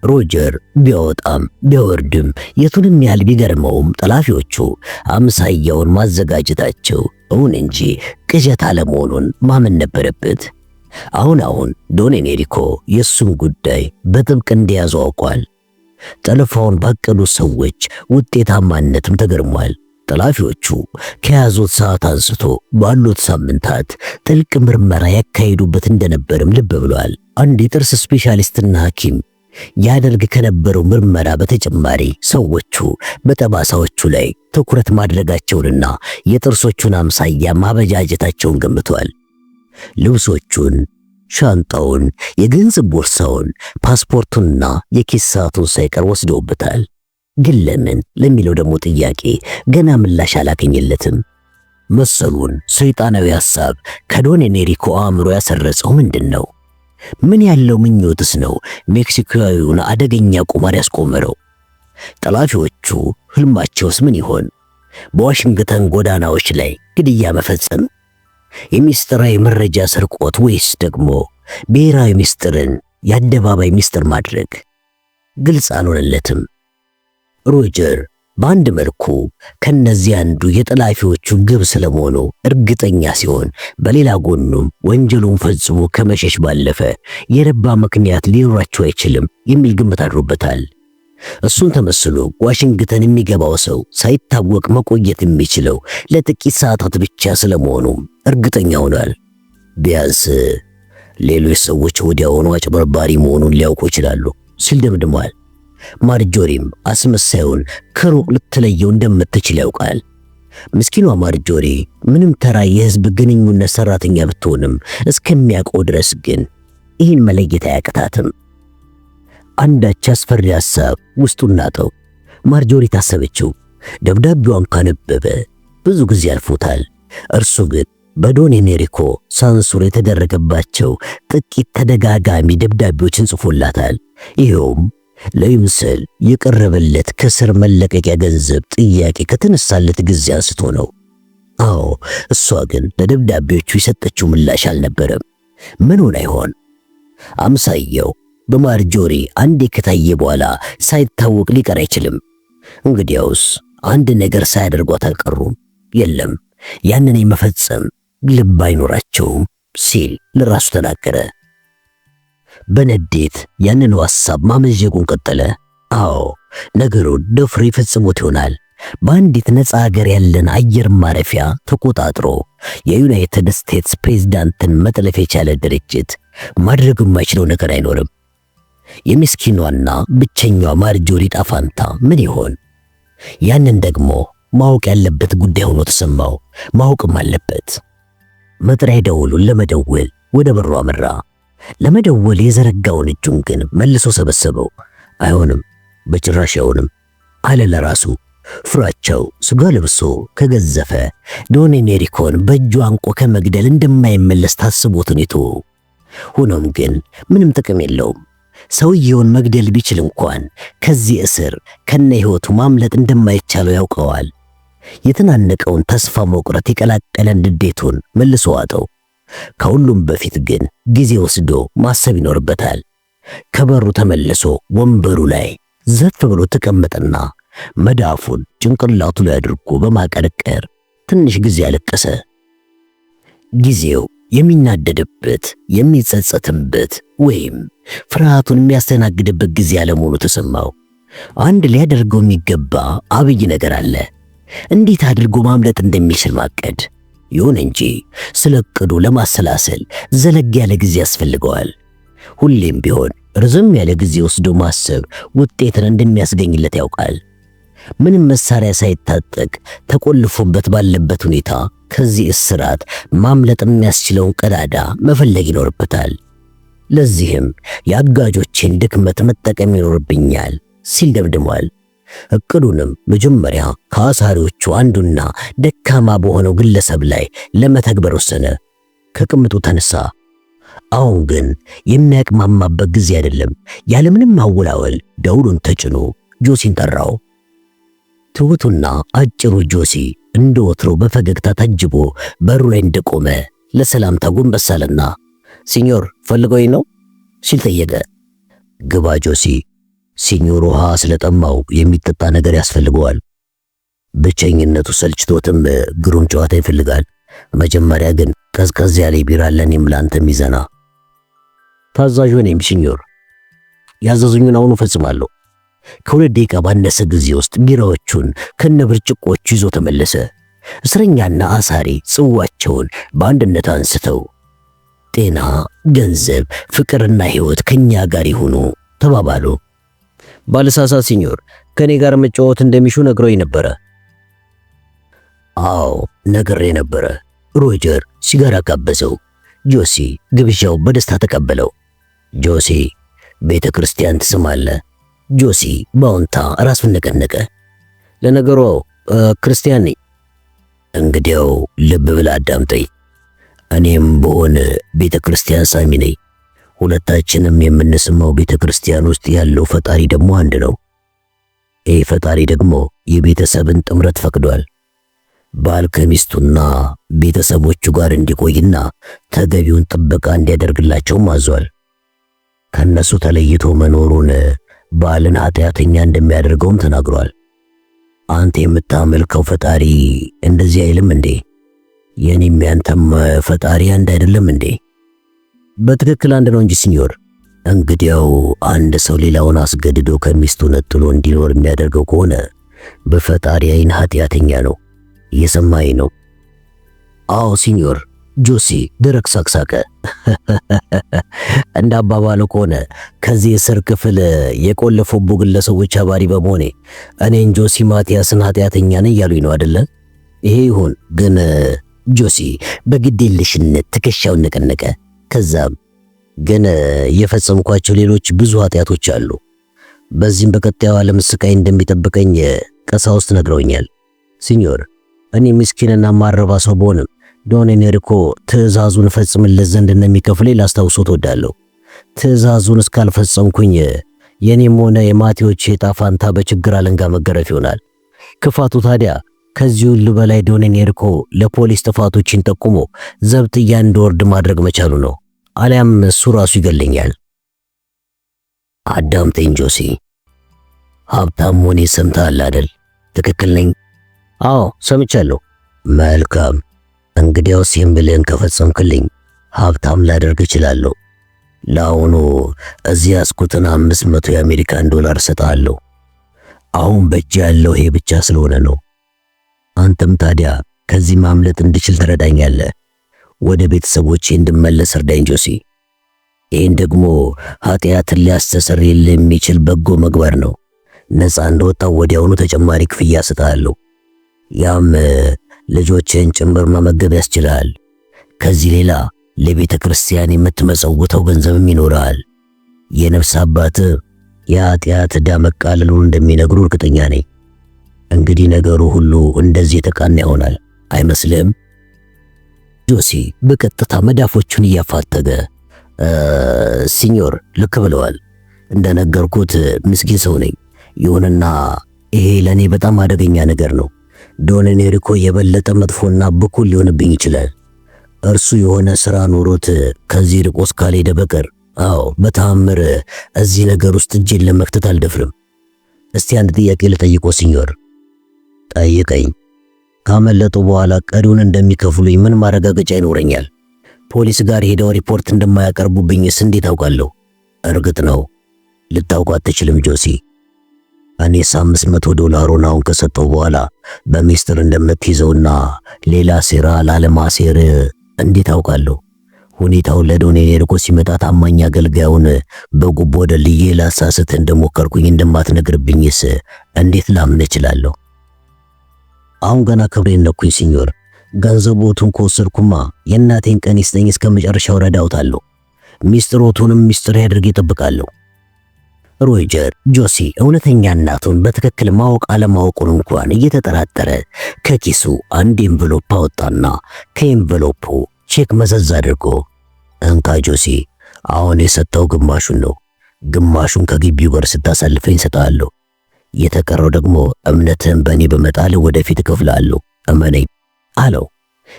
ሮጀር ቢወጣም ቢወርድም የቱንም ያህል ቢገርመውም ጠላፊዎቹ አምሳያውን ማዘጋጀታቸው እውን እንጂ ቅዠት አለመሆኑን ማመን ነበረበት። አሁን ዶን ኤንሪኮ የሱን ጉዳይ በጥብቅ እንደያዙ አውቋል። ጠለፋውን ባቀዱ ሰዎች ውጤታማነትም ተገርሟል። ጠላፊዎቹ ከያዙት ሰዓት አንስቶ ባሉት ሳምንታት ጥልቅ ምርመራ ያካሂዱበት እንደነበርም ልብ ብሏል። አንድ የጥርስ ስፔሻሊስትና ሐኪም ያደርግ ከነበረው ምርመራ በተጨማሪ ሰዎቹ በጠባሳዎቹ ላይ ትኩረት ማድረጋቸውንና የጥርሶቹን አምሳያ ማበጃጀታቸውን ገምቷል። ልብሶቹን፣ ሻንጣውን፣ የገንዘብ ቦርሳውን፣ ፓስፖርቱንና የኪስ ሰዓቱን ሳይቀር ወስደውበታል። ግን ለምን ለሚለው ደግሞ ጥያቄ ገና ምላሽ አላገኘለትም። መሰሉን ሰይጣናዊ ሐሳብ ከዶን ኤንሪኮ አእምሮ ያሰረጸው ምንድን ነው? ምን ያለው ምኞትስ ነው ሜክሲካዊውን አደገኛ ቁማር ያስቆመረው? ጠላፊዎቹ ህልማቸውስ ምን ይሆን? በዋሽንግተን ጎዳናዎች ላይ ግድያ መፈጸም? የሚስጥራዊ መረጃ ስርቆት? ወይስ ደግሞ ብሔራዊ ሚስጥርን የአደባባይ ሚስጥር ማድረግ? ግልጽ አልሆነለትም። ሮጀር በአንድ መልኩ ከነዚህ አንዱ የጠላፊዎቹ ግብ ስለመሆኑ እርግጠኛ ሲሆን፣ በሌላ ጎኑም ወንጀሉን ፈጽሞ ከመሸሽ ባለፈ የረባ ምክንያት ሊኖራቸው አይችልም የሚል ግምት አድሮበታል። እሱን ተመስሎ ዋሽንግተን የሚገባው ሰው ሳይታወቅ መቆየት የሚችለው ለጥቂት ሰዓታት ብቻ ስለመሆኑ እርግጠኛ ሆኗል። ቢያንስ ሌሎች ሰዎች ወዲያውኑ አጭበርባሪ መሆኑን ሊያውቁ ይችላሉ ሲል ደምድሟል። ማርጆሪም አስመሳዩን ከሩቅ ልትለየው እንደምትችል ያውቃል። ምስኪኗ ማርጆሪ ምንም ተራ የህዝብ ግንኙነት ሰራተኛ ብትሆንም እስከሚያውቀው ድረስ ግን ይህን መለየት አያቅታትም። አንዳች አስፈሪ ሐሳብ ውስጡን ናጠው። ማርጆሪ ታሰበችው። ደብዳቤዋን ካነበበ ብዙ ጊዜ አልፎታል። እርሱ ግን በዶን ሜሪኮ ሳንሱር የተደረገባቸው ጥቂት ተደጋጋሚ ደብዳቤዎችን ጽፎላታል። ይኸውም ለይምሰል የቀረበለት ከስር መለቀቂያ ገንዘብ ጥያቄ ከተነሳለት ጊዜ አንስቶ ነው። አዎ፣ እሷ ግን ለደብዳቤዎቹ የሰጠችው ምላሽ አልነበረም። ምን ሆነ ይሆን? አምሳያው በማርጆሪ አንዴ ከታየ በኋላ ሳይታወቅ ሊቀር አይችልም። እንግዲያውስ አንድ ነገር ሳያደርጓት አልቀሩም። የለም ያንን የመፈጸም ልብ አይኖራቸውም ሲል ለራሱ ተናገረ። በንዴት ያንን ሐሳብ ማመንዠጉን ቀጠለ። አዎ ነገሩን ደፍሮ ይፈጽሙት ይሆናል። በአንዲት ነፃ ሀገር ያለን አየር ማረፊያ ተቆጣጥሮ የዩናይትድ ስቴትስ ፕሬዝዳንትን መጥለፍ የቻለ ድርጅት ማድረግ የማይችለው ነገር አይኖርም። የምስኪኗና ብቸኛዋ ማርጆሪ ጣፋንታ ምን ይሆን? ያንን ደግሞ ማወቅ ያለበት ጉዳይ ሆኖ ተሰማው። ማወቅም አለበት። መጥሪያ ደውሉን ለመደወል ወደ በሩ አመራ። ለመደወል የዘረጋውን እጁን ግን መልሶ ሰበሰበው። አይሆንም፣ በጭራሽ አይሆንም አለ ለራሱ። ፍራቻው ስጋ ለብሶ ከገዘፈ ዶን ሜሪኮን በእጁ አንቆ ከመግደል እንደማይመለስ ታስቦት ነው። ሆኖም ግን ምንም ጥቅም የለውም። ሰውየውን መግደል ቢችል እንኳን ከዚህ እስር ከነ ሕይወቱ ማምለጥ እንደማይቻለው ያውቀዋል። የተናነቀውን ተስፋ መቁረጥ የቀላቀለ ንዴቱን መልሶ ዋጠው። ከሁሉም በፊት ግን ጊዜ ወስዶ ማሰብ ይኖርበታል። ከበሩ ተመልሶ ወንበሩ ላይ ዘፍ ብሎ ተቀመጠና መዳፉን ጭንቅላቱ ላይ አድርጎ በማቀርቀር ትንሽ ጊዜ አለቀሰ። ጊዜው የሚናደድበት፣ የሚጸጸትበት ወይም ፍርሃቱን የሚያስተናግድበት ጊዜ አለመሆኑ ተሰማው። አንድ ሊያደርገው የሚገባ አብይ ነገር አለ። እንዴት አድርጎ ማምለጥ እንደሚችል ማቀድ። ይሁን እንጂ ስለ ዕቅዱ ለማሰላሰል ዘለግ ያለ ጊዜ ያስፈልገዋል። ሁሌም ቢሆን ርዝም ያለ ጊዜ ወስዶ ማሰብ ውጤትን እንደሚያስገኝለት ያውቃል። ምንም መሳሪያ ሳይታጠቅ ተቆልፎበት ባለበት ሁኔታ ከዚህ እስራት ማምለጥ የሚያስችለውን ቀዳዳ መፈለግ ይኖርበታል። ለዚህም የአጋጆችን ድክመት መጠቀም ይኖርብኛል ሲል ደምድሟል። ዕቅዱንም መጀመሪያ ከአሳሪዎቹ አንዱና ደካማ በሆነው ግለሰብ ላይ ለመተግበር ወሰነ። ከቅምጡ ተነሳ። አሁን ግን የሚያቅማማበት ጊዜ አይደለም። ያለምንም ማወላወል ደውሉን ተጭኖ ጆሲን ጠራው። ትሁቱና አጭሩ ጆሲ እንደ ወትሮ በፈገግታ ታጅቦ በሩ ላይ እንደቆመ ለሰላምታ ጎንበስ አለና ሲኞር ፈልገውኝ ነው ሲል ጠየቀ። ግባ ጆሲ፣ ሲኞር ውሃ ስለጠማው የሚጠጣ ነገር ያስፈልገዋል። ብቸኝነቱ ሰልችቶትም ግሩም ጨዋታ ይፈልጋል። መጀመሪያ ግን ቀዝቀዝ ያለ ቢራ ለኔም ላንተም ይዘና። ታዛዥ ነኝ ሲኞር፣ ያዘዙኝን አሁኑ ፈጽማለሁ። ከሁለት ደቂቃ ባነሰ ጊዜ ውስጥ ቢራዎቹን ከነብርጭቆቹ ይዞ ተመለሰ። እስረኛና አሳሪ ጽዋቸውን በአንድነት አንስተው ጤና፣ ገንዘብ፣ ፍቅርና ሕይወት ከኛ ጋር ይሁኑ ተባባሉ። ባለሳሳት ሲኞር፣ ከኔ ጋር መጫወት እንደሚሹ ነግሮኝ ነበረ። አዎ ነግሬ ነበረ። ሮጀር ሲጋራ ጋበዘው። ጆሲ ግብዣው በደስታ ተቀበለው። ጆሲ ቤተ ክርስቲያን ትስማለህ? ጆሲ በአዎንታ ራሱን ነቀነቀ። ለነገሩ ክርስቲያን ነኝ። እንግዲያው ልብ ብለህ አዳምጠኝ። እኔም በሆነ ቤተ ክርስቲያን ሳሚ ነኝ። ሁለታችንም የምንስማው ቤተ ክርስቲያን ውስጥ ያለው ፈጣሪ ደግሞ አንድ ነው። ይህ ፈጣሪ ደግሞ የቤተሰብን ጥምረት ፈቅዷል። ባል ከሚስቱና ቤተሰቦቹ ጋር እንዲቆይና ተገቢውን ጥበቃ እንዲያደርግላቸውም አዟል። ከነሱ ተለይቶ መኖሩን ባልን ኃጢአተኛ እንደሚያደርገውም ተናግሯል። አንተ የምታመልከው ፈጣሪ እንደዚህ አይልም እንዴ? የኔም ያንተም ፈጣሪ አንድ አይደለም እንዴ? በትክክል አንድ ነው እንጂ ሲኒዮር። እንግዲያው አንድ ሰው ሌላውን አስገድዶ ከሚስቱ ነጥሎ እንዲኖር የሚያደርገው ከሆነ በፈጣሪ ዓይን ኃጢአተኛ ነው። እየሰማኝ ነው? አዎ ሲኒዮር። ጆሲ ደረቅ ሳቅሳቀ። እንደ አባባሉ ከሆነ ከዚህ የስር ክፍል የቆለፉቡ ግለሰቦች አባሪ በመሆኔ እኔን ጆሲ ማቲያስን ኃጢአተኛ ነኝ እያሉኝ ነው አይደለ? ይሄ ይሁን ግን ጆሲ በግዴለሽነት ትከሻውን ነቀነቀ። ከዛም ግን የፈጸምኳቸው ሌሎች ብዙ ኃጢአቶች አሉ። በዚህም በቀጣዩ ዓለም ስቃይ እንደሚጠብቀኝ ቀሳውስት ነግረውኛል። ሲኒዮር እኔ ምስኪንና ማረባ ሰው በሆንም ዶን ኤንሪኮ ትዕዛዙን ፈጽምለት ዘንድ እንደሚከፍለኝ ላስታውሶት እወዳለሁ። ትዕዛዙን እስካልፈጸምኩኝ የኔም ሆነ የማቴዎች ዕጣ ፋንታ በችግር አለንጋ መገረፍ ይሆናል። ክፋቱ ታዲያ ከዚህ ሁሉ በላይ ዶን ኤንሪኮ ለፖሊስ ጥፋቶችን ጠቁሞ ዘብጥያ እንድወርድ ማድረግ መቻሉ ነው። አሊያም እሱ ራሱ ይገለኛል። አዳምጠኝ ጆሲ፣ ሀብታም ሆኔ ሰምተሃል አይደል? ትክክል ነኝ? አዎ ሰምቻለሁ። መልካም። እንግዲያውስ የምልህን ከፈጸምክልኝ ሀብታም ላደርግ እችላለሁ። ለአሁኑ እዚህ ያስኩትን 500 የአሜሪካን ዶላር እሰጥሃለሁ። አሁን በእጅ ያለው ይሄ ብቻ ስለሆነ ነው። አንተም ታዲያ ከዚህ ማምለጥ እንድችል ትረዳኛለህ። ወደ ቤተሰቦቼ እንድመለስ እርዳኝ ጆሲ። ይህን ደግሞ ኃጢአትን ሊያስተሰርይልህ የሚችል በጎ ምግባር ነው። ነፃ እንደወጣው ወዲያውኑ ተጨማሪ ክፍያ እሰጥሃለሁ። ያም ልጆችን ጭምር መመገብ ያስችላል። ከዚህ ሌላ ለቤተ ክርስቲያን የምትመጸውተው ገንዘብም ይኖራል። የነፍስ አባት የኃጢአት ዕዳ መቃለሉን እንደሚነግሩ እርግጠኛ ነኝ። እንግዲህ ነገሩ ሁሉ እንደዚህ የተቃና ይሆናል አይመስልም? ጆሲ በቀጥታ መዳፎቹን እያፋተገ ሲኒዮር ልክ ብለዋል። እንደነገርኩት ምስኪን ሰው ነኝ። ይሁንና ይሄ ለኔ በጣም አደገኛ ነገር ነው። ዶን ኤንሪኮ የበለጠ መጥፎና ብኩል ሊሆንብኝ ይችላል። እርሱ የሆነ ሥራ ኖሮት ከዚህ ርቆ እስካልሄደ በቀር በተአምር እዚህ ነገር ውስጥ እጄን ለመክተት አልደፍርም። እስቲ አንድ ጥያቄ ልጠይቆ ሲኒዮር። ጠይቀኝ። ካመለጡ በኋላ ቀሪውን እንደሚከፍሉኝ ምን ማረጋገጫ ይኖረኛል? ፖሊስ ጋር ሄደው ሪፖርት እንደማያቀርቡብኝስ እንዴት አውቃለሁ? እርግጥ ነው ልታውቁ አትችልም ጆሲ። እኔስ 500 ዶላሩን አሁን ከሰጠው በኋላ በሚስጥር እንደምትይዘውና ሌላ ሴራ ላለማሴር እንዴት አውቃለሁ? ሁኔታውን ለዶን ኤንሪኮ ሲመጣ ታማኝ አገልጋዩን በጉቦ ደልዬ ላሳስት እንደሞከርኩኝ እንደማትነግርብኝስ እንዴት ላምን እችላለሁ? አሁን ገና ክብሬን ነኩኝ ሲኒዮር። ገንዘቦቱን ከወሰድኩማ የእናቴን ቀን ይስጠኝ እስከ መጨረሻው ረዳውታለሁ። ሚስጥሮቱንም ሚስጥር ያድርግ ይጠብቃለሁ። ሮጀር ጆሲ እውነተኛ እናቱን በትክክል ማወቅ አለማወቁን እንኳን እየተጠራጠረ ከኪሱ አንድ ኤንቨሎፕ አወጣና ከኤንቨሎፑ ቼክ መዘዝ አድርጎ እንካ ጆሲ፣ አሁን የሰጠው ግማሹን ነው። ግማሹን ከግቢው ጋር ስታሳልፈኝ ሰጣለሁ። የተቀረው ደግሞ እምነትህን በእኔ በመጣል ወደፊት እከፍላለሁ፣ እመነኝ አለው።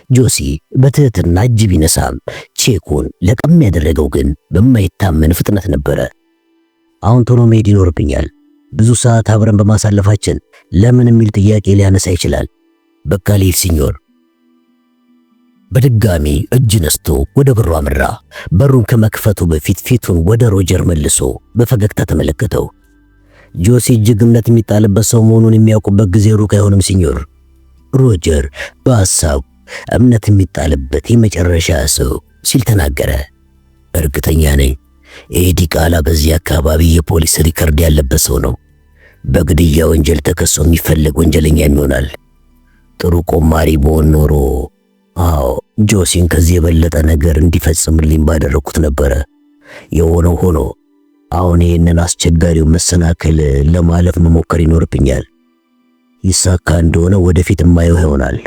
ጆሲ በትህትና እጅ ቢነሳም ቼኩን ለቀም ያደረገው ግን በማይታመን ፍጥነት ነበረ። አሁን ቶሎ መሄድ ይኖርብኛል። ብዙ ሰዓት አብረን በማሳለፋችን ለምን የሚል ጥያቄ ሊያነሳ ይችላል። በቃ ልሂድ ሲኒዮር። በድጋሚ እጅ ነስቶ ወደ በሩ አመራ። በሩን ከመክፈቱ በፊት ፊቱን ወደ ሮጀር መልሶ በፈገግታ ተመለከተው። ጆሲ እጅግ እምነት የሚጣልበት ሰው መሆኑን የሚያውቁበት ጊዜ ሩቅ አይሆንም ሲኒዮር። ሮጀር በሐሳቡ እምነት የሚጣልበት የመጨረሻ ሰው ሲል ተናገረ። እርግጠኛ ነኝ ኤዲ ቃላ በዚህ አካባቢ የፖሊስ ሪከርድ ያለበት ሰው ነው። በግድያ ወንጀል ተከሶ የሚፈለግ ወንጀለኛ ይሆናል። ጥሩ ቆማሪ በሆን ኖሮ ጆሲን ከዚህ የበለጠ ነገር እንዲፈጽምልኝ ባደረኩት ነበረ። የሆነው ሆኖ አሁን ይህንን አስቸጋሪው መሰናክል ለማለፍ መሞከር ይኖርብኛል። ይሳካ እንደሆነ ወደፊት ማየው ይሆናል።